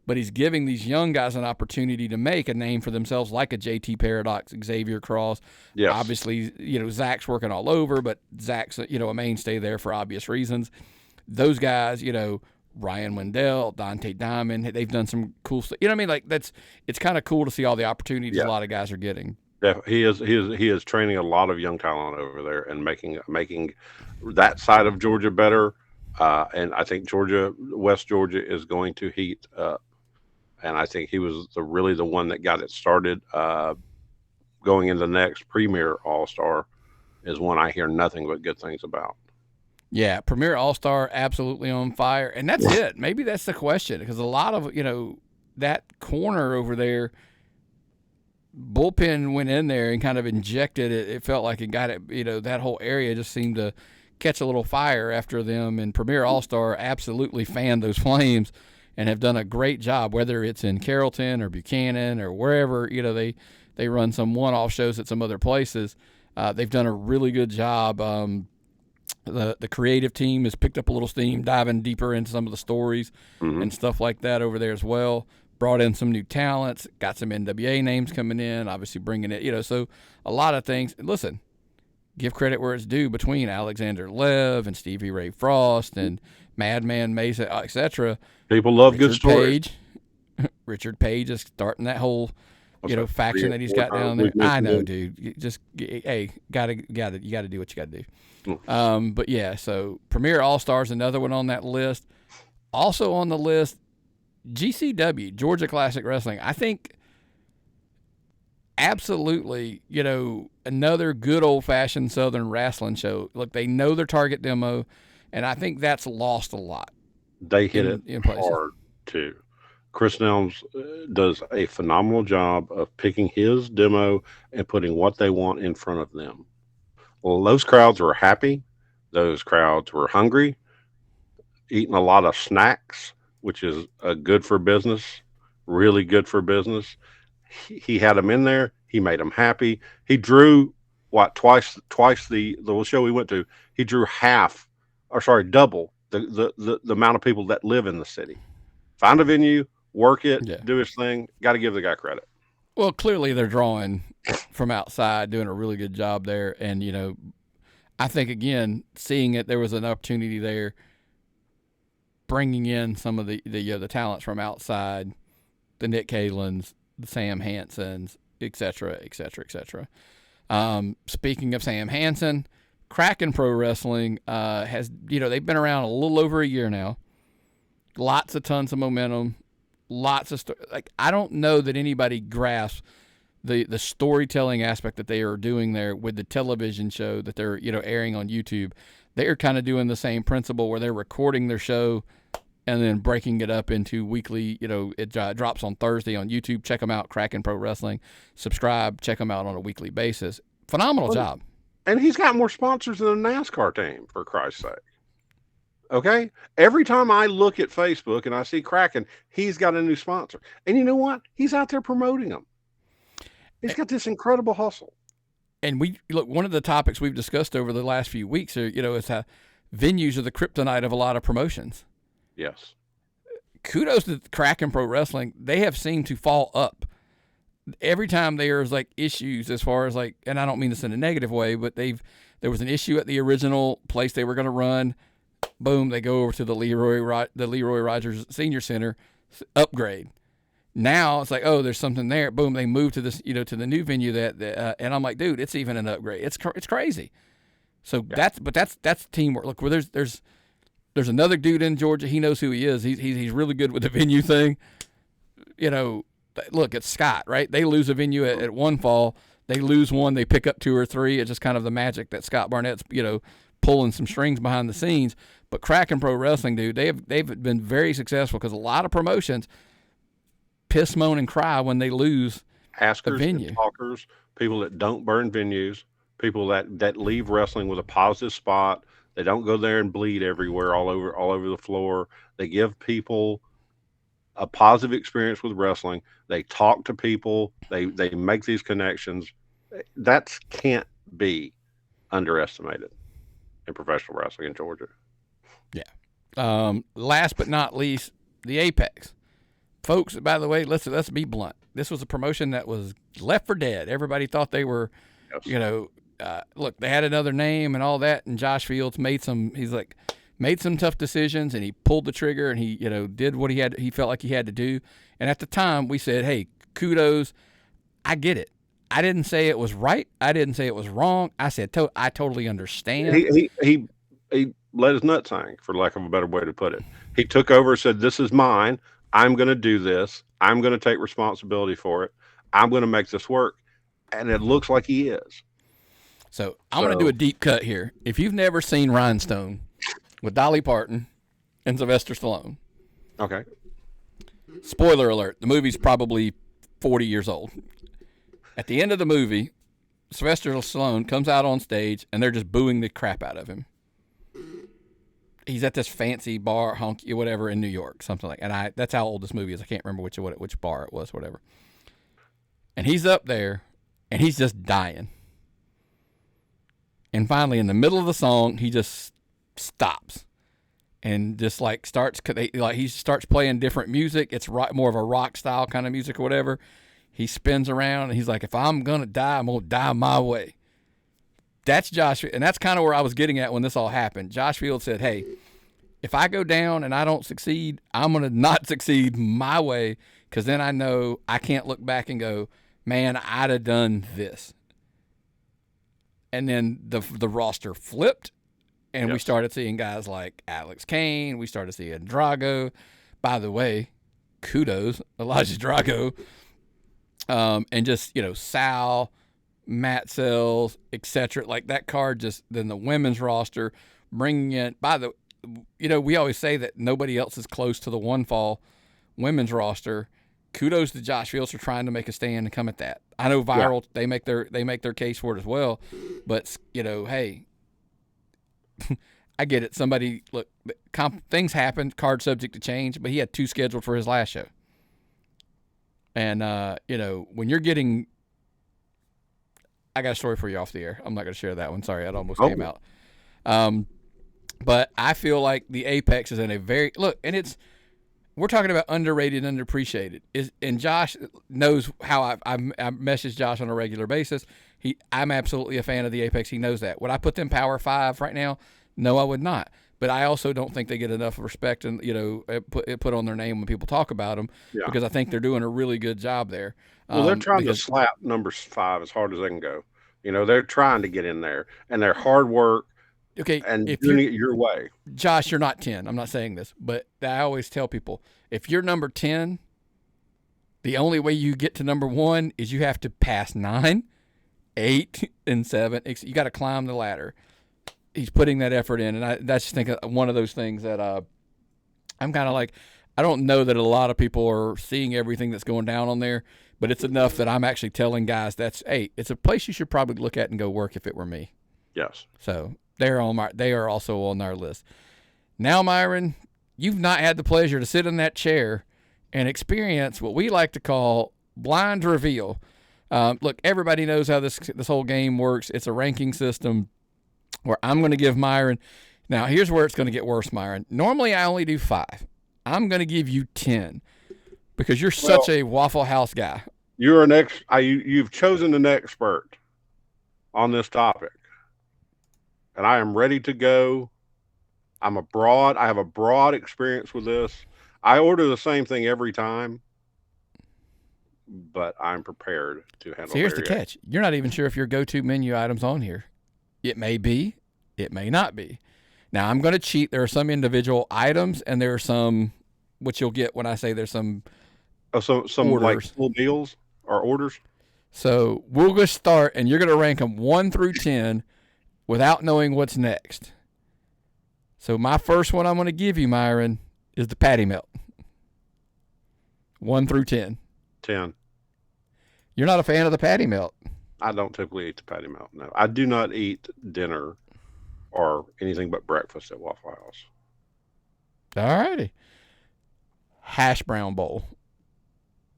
but he's giving these young guys an opportunity to make a name for themselves like a JT Paradox, Xavier Cross. Yes. Obviously, Zach's working all over, but Zach's, a mainstay there for obvious reasons. Those guys, Ryan Wendell, Dante Diamond, they've done some cool stuff. You know what I mean? Like it's kind of cool to see all the opportunities a lot of guys are getting. Yeah, he is training a lot of young talent over there and making that side of Georgia better. And I think West Georgia is going to heat up. And I think he was really the one that got it started. Going into the next Premier All-Star is one I hear nothing but good things about. Yeah, Premier All-Star absolutely on fire. And that's it. Maybe that's the question because a lot of, that corner over there, BullPen went in there and kind of injected it. It felt like it got it, that whole area just seemed to catch a little fire after them. And Premier All-Star absolutely fanned those flames and have done a great job, whether it's in Carrollton or Buchanan or wherever, they run some one-off shows at some other places. They've done a really good job. The creative team has picked up a little steam, diving deeper into some of the stories and stuff like that over there as well. Brought in some new talents, got some NWA names coming in, obviously bringing it, so a lot of things. Listen, give credit where it's due between Alexander Lev and Stevie Ray Frost and Madman Mesa, etc. People love good stories. Richard Page is starting that whole, faction that he's got down there. I know, dude. You just, hey, you gotta do what you gotta do. But yeah, so Premier All-Stars, another one on that list. Also on the list, GCW, Georgia Classic Wrestling. I think absolutely, another good old-fashioned Southern wrestling show. Look, they know their target demo, and I think that's lost a lot. They hit it hard, too. Chris Nelms does a phenomenal job of picking his demo and putting what they want in front of them. Well, those crowds were happy. Those crowds were hungry, eating a lot of snacks, which is good for business, really good for business. He had them in there. He made them happy. He drew twice the show we went to. He drew double the amount of people that live in the city. Find a venue, work it, do his thing. Got to give the guy credit. Well, clearly they're drawing from outside, doing a really good job there. And, you know, I think, again, seeing it, there was an opportunity there, bringing in some of the talents from outside, the Nick Calins, the Sam Hansons, et cetera, et cetera, et cetera. Speaking of Sam Hansen, Kraken Pro Wrestling has, you know, they've been around a little over a year now. Tons of momentum, lots of like I don't know that anybody grasps the storytelling aspect that they are doing there with the television show that they're, you know, airing on YouTube. They're kind of doing the same principle where they're recording their show and then breaking it up into weekly, you know, it drops on Thursday on YouTube. Check them out, Kraken Pro Wrestling. Subscribe, check them out on a weekly basis. Phenomenal job. And he's got more sponsors than a NASCAR team, for Christ's sake. Okay? Every time I look at Facebook and I see Kraken, he's got a new sponsor. And you know what? He's out there promoting them. He's got this incredible hustle. And one of the topics we've discussed over the last few weeks are, you know, is how venues are the kryptonite of a lot of promotions. Yes. Kudos to Kraken Pro Wrestling. They have seemed to fall up every time there's like issues as far as like, and I don't mean this in a negative way, but there was an issue at the original place they were going to run. Boom, they go over to the Leroy Rogers Senior Center, upgrade. Now it's like, oh, there's something there. Boom, they move to this, you know, to the new venue and I'm like, dude, it's even an upgrade. It's crazy. So yeah. that's teamwork. Look, where there's another dude in Georgia. He knows who he is. He's really good with the venue thing. You know, look, it's Scott, right? They lose a venue at one fall. They lose one. They pick up 2 or 3. It's just kind of the magic that Scott Barnett's, you know, pulling some strings behind the scenes. But Kraken Pro Wrestling, dude, they've been very successful because a lot of promotions piss, moan, and cry when they lose askers a venue. And talkers, people that don't burn venues, people that leave wrestling with a positive spot. They don't go there and bleed everywhere, all over the floor. They give people a positive experience with wrestling. They talk to people. They make these connections. That can't be underestimated in professional wrestling in Georgia. Yeah. Last but not least, the Apex. Folks, by the way, let's be blunt. This was a promotion that was left for dead. Everybody thought they were, yes. You know, look, they had another name and all that, and Josh Fields made some tough decisions, and he pulled the trigger, and he, you know, did what he felt like he had to do. And at the time, we said, hey, kudos. I get it. I didn't say it was right. I didn't say it was wrong. I said, I totally understand. He let his nuts hang, for lack of a better way to put it. He took over and said, this is mine. I'm going to do this. I'm going to take responsibility for it. I'm going to make this work. And it looks like he is. So I'm going to do a deep cut here. If you've never seen Rhinestone with Dolly Parton and Sylvester Stallone. Okay. Spoiler alert. The movie's probably 40 years old. At the end of the movie, Sylvester Stallone comes out on stage, and they're just booing the crap out of him. He's at this fancy bar, honky, whatever, in New York, something like. And that's how old this movie is. I can't remember which bar it was, whatever. And he's up there, and he's just dying. And finally, in the middle of the song, he just stops, and just like he starts playing different music. It's more of a rock style kind of music or whatever. He spins around, and he's like, "If I'm gonna die, I'm gonna die my way." That's Josh, and that's kind of where I was getting at when this all happened. Josh Fields said, hey, if I go down and I don't succeed, I'm going to not succeed my way, because then I know I can't look back and go, man, I'd have done this. And then the roster flipped, and we started seeing guys like Alex Kane. We started seeing Drago. By the way, kudos, Elijah Drago. And just, you know, Sal, Matt Sells, etc. Like that card, just then the women's roster bringing in. We always say that nobody else is close to the one fall women's roster. Kudos to Josh Fields for trying to make a stand and come at that. I know Viral, they make their case for it as well, but you know, hey, I get it. Somebody look, things happen. Card subject to change, but he had 2 scheduled for his last show. And you know, when you're getting. I got a story for you off the air. I'm not going to share that one. Sorry, it almost came out. But I feel like the Apex is in a very – look, and we're talking about underrated, underappreciated. And Josh knows how I message Josh on a regular basis. I'm absolutely a fan of the Apex. He knows that. Would I put them Power 5 right now? No, I would not. But I also don't think they get enough respect and put on their name when people talk about them because I think they're doing a really good job there. Well, they're trying to slap number 5 as hard as they can go. They're trying to get in there, and they're hard work. Okay, and doing it your way. Josh, you're not 10. I'm not saying this, but I always tell people, if you're number 10, the only way you get to number 1 is you have to pass 9, 8, and 7. You got to climb the ladder. He's putting that effort in, and that's just one of those things that I'm kind of like, I don't know that a lot of people are seeing everything that's going down on there, but it's enough that I'm actually telling guys it's a place you should probably look at and go work if it were me. Yes. So they are also on our list. Now, Myron, you've not had the pleasure to sit in that chair and experience what we like to call blind reveal. Look, everybody knows how this whole game works. It's a ranking system where I'm going to give Myron. Now, here's where it's going to get worse, Myron. Normally, I only do 5. I'm going to give you 10 because you're such a Waffle House guy. You're you've chosen an expert on this topic. And I am ready to go. I have a broad experience with this. I order the same thing every time, but I'm prepared to handle it. So here's the catch. You're not even sure if your go-to menu item's on here. It may be. It may not be. Now, I'm going to cheat. There are some individual items, and there are some, which you'll get when I say there's some some orders. Like full meals or orders? So we'll just start, and you're going to rank them 1 through 10 without knowing what's next. So my first one I'm going to give you, Myron, is the patty melt. 1 through 10. 10. You're not a fan of the patty melt. I don't typically eat the patty melt, no. I do not eat dinner or anything but breakfast at Waffle House. All righty. Hash brown bowl.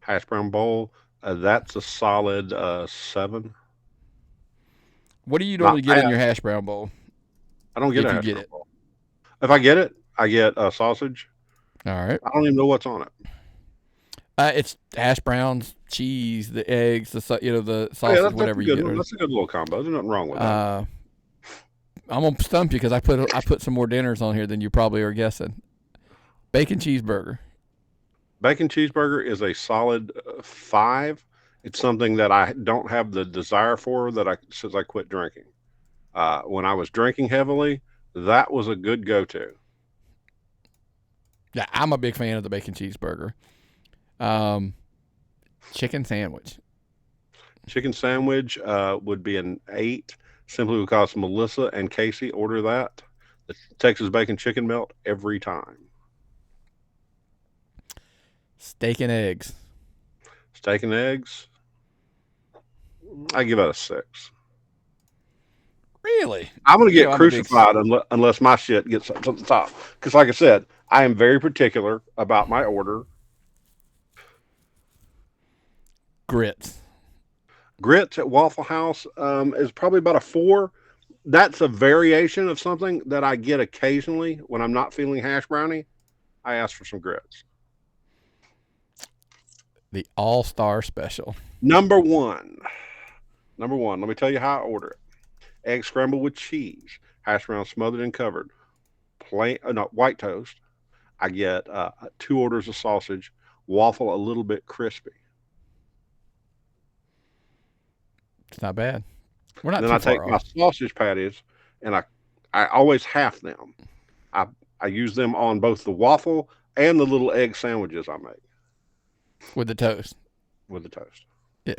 Hash brown bowl, that's a solid 7. What do you normally get in your hash brown bowl? I don't get a hash brown bowl. If I get it, I get a sausage. All right. I don't even know what's on it. It's hash browns, cheese, the eggs, the sausage, whatever you get. That's a good little combo. There's nothing wrong with that. I'm gonna stump you because I put some more dinners on here than you probably are guessing. Bacon cheeseburger. Bacon cheeseburger is a solid 5. It's something that I don't have the desire for since I quit drinking. When I was drinking heavily, that was a good go-to. Yeah, I'm a big fan of the bacon cheeseburger. Chicken sandwich. Chicken sandwich would be an 8, simply because Melissa and Casey order that. The Texas bacon chicken melt every time. Steak and eggs. Steak and eggs, I give it a 6. Really? I'm going to get crucified unless my shit gets up to the top. Because like I said, I am very particular about my order. Grits. Grits at Waffle House is probably about a 4. That's a variation of something that I get occasionally when I'm not feeling hash brownie. I ask for some grits. The All-Star Special. Number one. Let me tell you how I order it. Egg scrambled with cheese, hash brown smothered and covered, white toast. I get 2 orders of sausage, waffle a little bit crispy. It's not bad. We're not. Then I take my sausage patties and I always half them. I use them on both the waffle and the little egg sandwiches I make. With the toast. Yeah.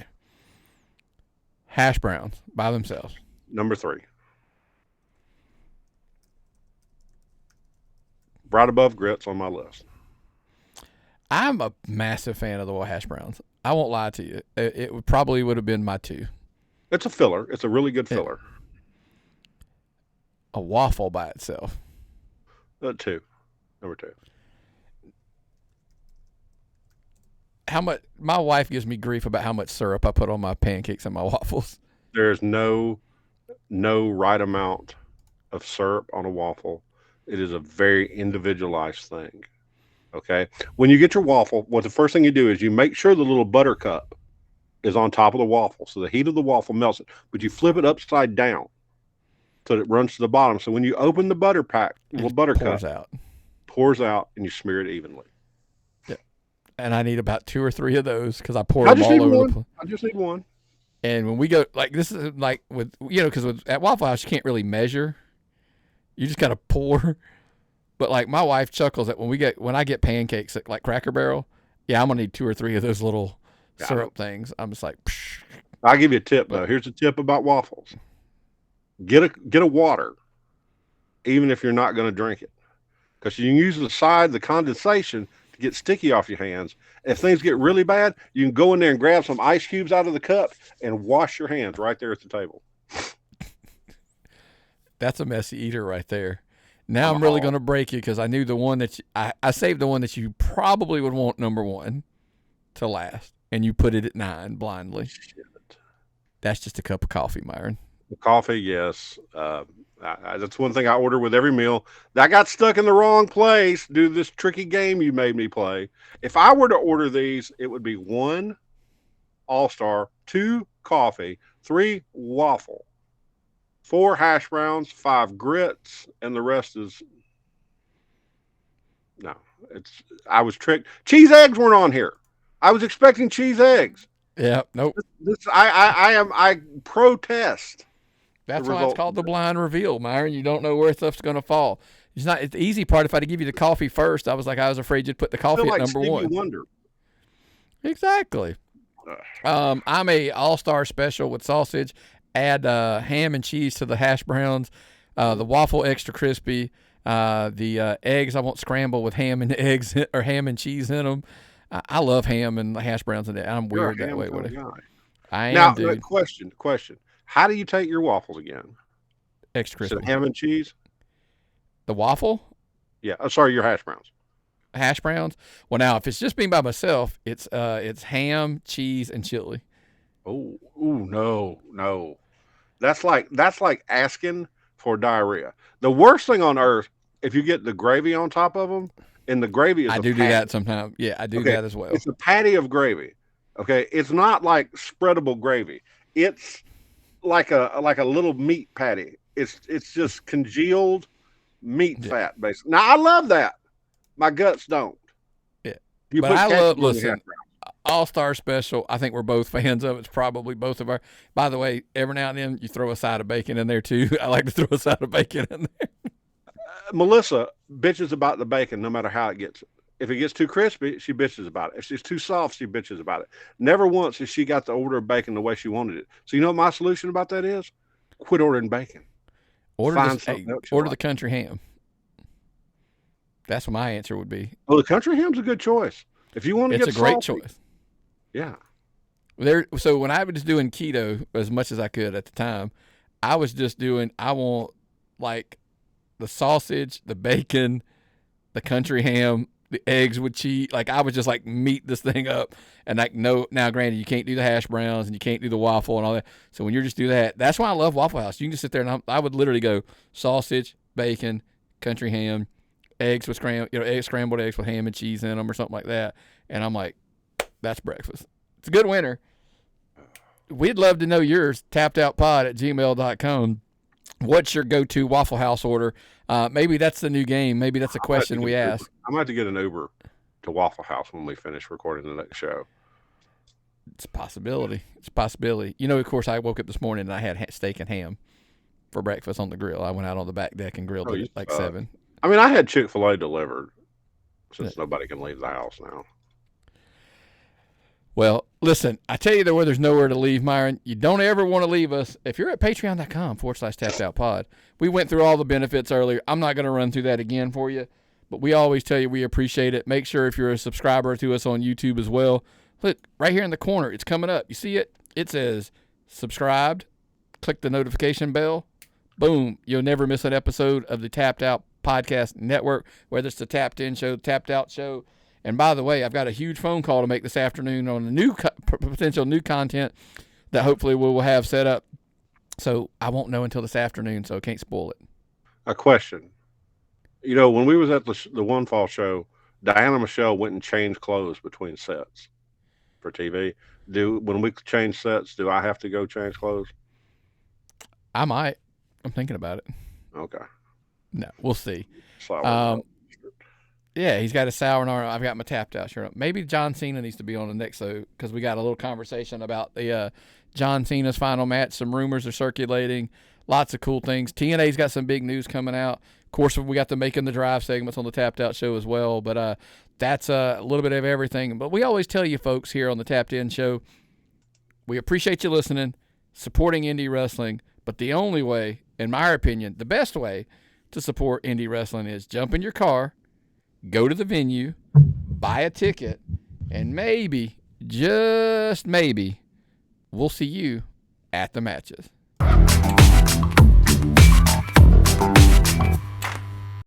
Hash browns by themselves. Number 3. Right above grits on my list. I'm a massive fan of the hash browns. I won't lie to you. It probably would have been my 2. It's a filler. It's a really good filler. A waffle by itself. 2. Number 2. How much? My wife gives me grief about how much syrup I put on my pancakes and my waffles. There's no right amount of syrup on a waffle. It is a very individualized thing. Okay. When you get your waffle, the first thing you do is you make sure the little butter cup is on top of the waffle. So the heat of the waffle melts it, but you flip it upside down so that it runs to the bottom. So when you open the butter pack, little butter cup pours out and you smear it evenly. Yeah. And I need about 2 or 3 of those because I pour them all over the place. I just need one. And when we go, like, this is like with, because at Waffle House, you can't really measure. You just got to pour. But like my wife chuckles at when I get pancakes at like Cracker Barrel. Yeah, I'm going to need 2 or 3 of those little syrup things. I'm just like, psh. I'll give you a tip though. Here's a tip about waffles. Get a water, even if you're not going to drink it, because you can use the condensation to get sticky off your hands. If things get really bad, you can go in there and grab some ice cubes out of the cup and wash your hands right there at the table. That's a messy eater right there. Now I'm really going to break you because I knew the one that I saved the one that you probably would want number 1 to last, and you put it at 9 blindly. Shit. That's just a cup of coffee, Myron. Coffee, yes. That's one thing I order with every meal. I got stuck in the wrong place due to this tricky game you made me play. If I were to order these, it would be 1 All-Star, 2 coffee, 3 waffle, 4 hash browns, 5 grits, and the rest is no. I was tricked. Cheese eggs weren't on here. I was expecting cheese eggs. Yeah, nope. I protest. That's why it's called the blind reveal, Myron. You don't know where stuff's going to fall. It's the easy part. If I'd give you the coffee first, I was afraid you'd put the coffee at number 1. Wonder. Exactly. I'm a all-star special with sausage. Add ham and cheese to the hash browns. The waffle extra crispy. The eggs I want scrambled with ham and eggs or ham and cheese in them. I love ham and hash browns in it. I'm weird that way with it. I am, dude. Question. How do you take your waffles again? Extra crispy. Is it ham and cheese? The waffle? Yeah. Sorry, your hash browns. Hash browns? Well, now, if it's just me by myself, it's ham, cheese, and chili. Oh, no. That's like asking for diarrhea. The worst thing on earth, if you get the gravy on top of them, and the gravy is do that sometimes. Yeah, I do that as well. It's a patty of gravy. Okay, it's not like spreadable gravy. It's like a little meat patty. It's just congealed meat fat, basically. Now I love that. My guts don't. Yeah, but I listen. All-Star Special. I think we're both fans of it. It's probably both of our. By the way, every now and then you throw a side of bacon in there too. I like to throw a side of bacon in there. Melissa bitches about the bacon no matter how it gets. If it gets too crispy, she bitches about it. If it's too soft, she bitches about it. Never once has she got to order bacon the way she wanted it. So you know what my solution about that is? Quit ordering bacon. Order the country ham. That's what my answer would be. Well, the country ham's a good choice. If you want to get it's a great choice. Yeah. So when I was doing keto as much as I could at the time, I was just I want like the sausage, the bacon, the country ham, the eggs with cheese. Like I would just like meat this thing up. And like, no, now granted, you can't do the hash browns and you can't do the waffle and all that. So when you just do that, that's why I love Waffle House. You can just sit there and I would literally go sausage, bacon, country ham, eggs with scrambled eggs with ham and cheese in them or something like that. And I'm like, that's breakfast. It's a good winner. We'd love to know yours. tappedoutpod@gmail.com. What's your go-to Waffle House order? Maybe that's the new game. Maybe that's a question we ask. I'm going to have to get an Uber to Waffle House when we finish recording the next show. It's a possibility. You know, of course, I woke up this morning and I had steak and ham for breakfast on the grill. I went out on the back deck and grilled it at like 7. I mean, I had Chick-fil-A delivered since nobody can leave the house now. Well, listen, I tell you where there's nowhere to leave, Myron. You don't ever want to leave us. If you're at patreon.com/tappedoutpod, we went through all the benefits earlier. I'm not going to run through that again for you, but we always tell you we appreciate it. Make sure if you're a subscriber to us on YouTube as well, look, right here in the corner, it's coming up. You see it? It says subscribed. Click the notification bell. Boom. You'll never miss an episode of the Tapped Out Podcast Network, whether it's the Tapped In show, Tapped Out show. And by the way, I've got a huge phone call to make this afternoon on the new potential new content that hopefully we will have set up. So I won't know until this afternoon, so I can't spoil it. A question. You know, when we was at the One Fall show, Diana and Michelle went and changed clothes between sets for TV. When we change sets, do I have to go change clothes? I might. I'm thinking about it. Okay. No, we'll see. Sour Yeah, he's got a sour and I've got my tapped out shirt on. Maybe John Cena needs to be on the next show because we got a little conversation about the John Cena's final match. Some rumors are circulating. Lots of cool things. TNA's got some big news coming out. Of course, we got the Making the Drive segments on the Tapped Out show as well. But that's a little bit of everything. But we always tell you folks here on the Tapped In show, we appreciate you listening, supporting indie wrestling. But the only way, in my opinion, the best way to support indie wrestling is jump in your car, go to the venue, buy a ticket, and maybe, just maybe, we'll see you at the matches.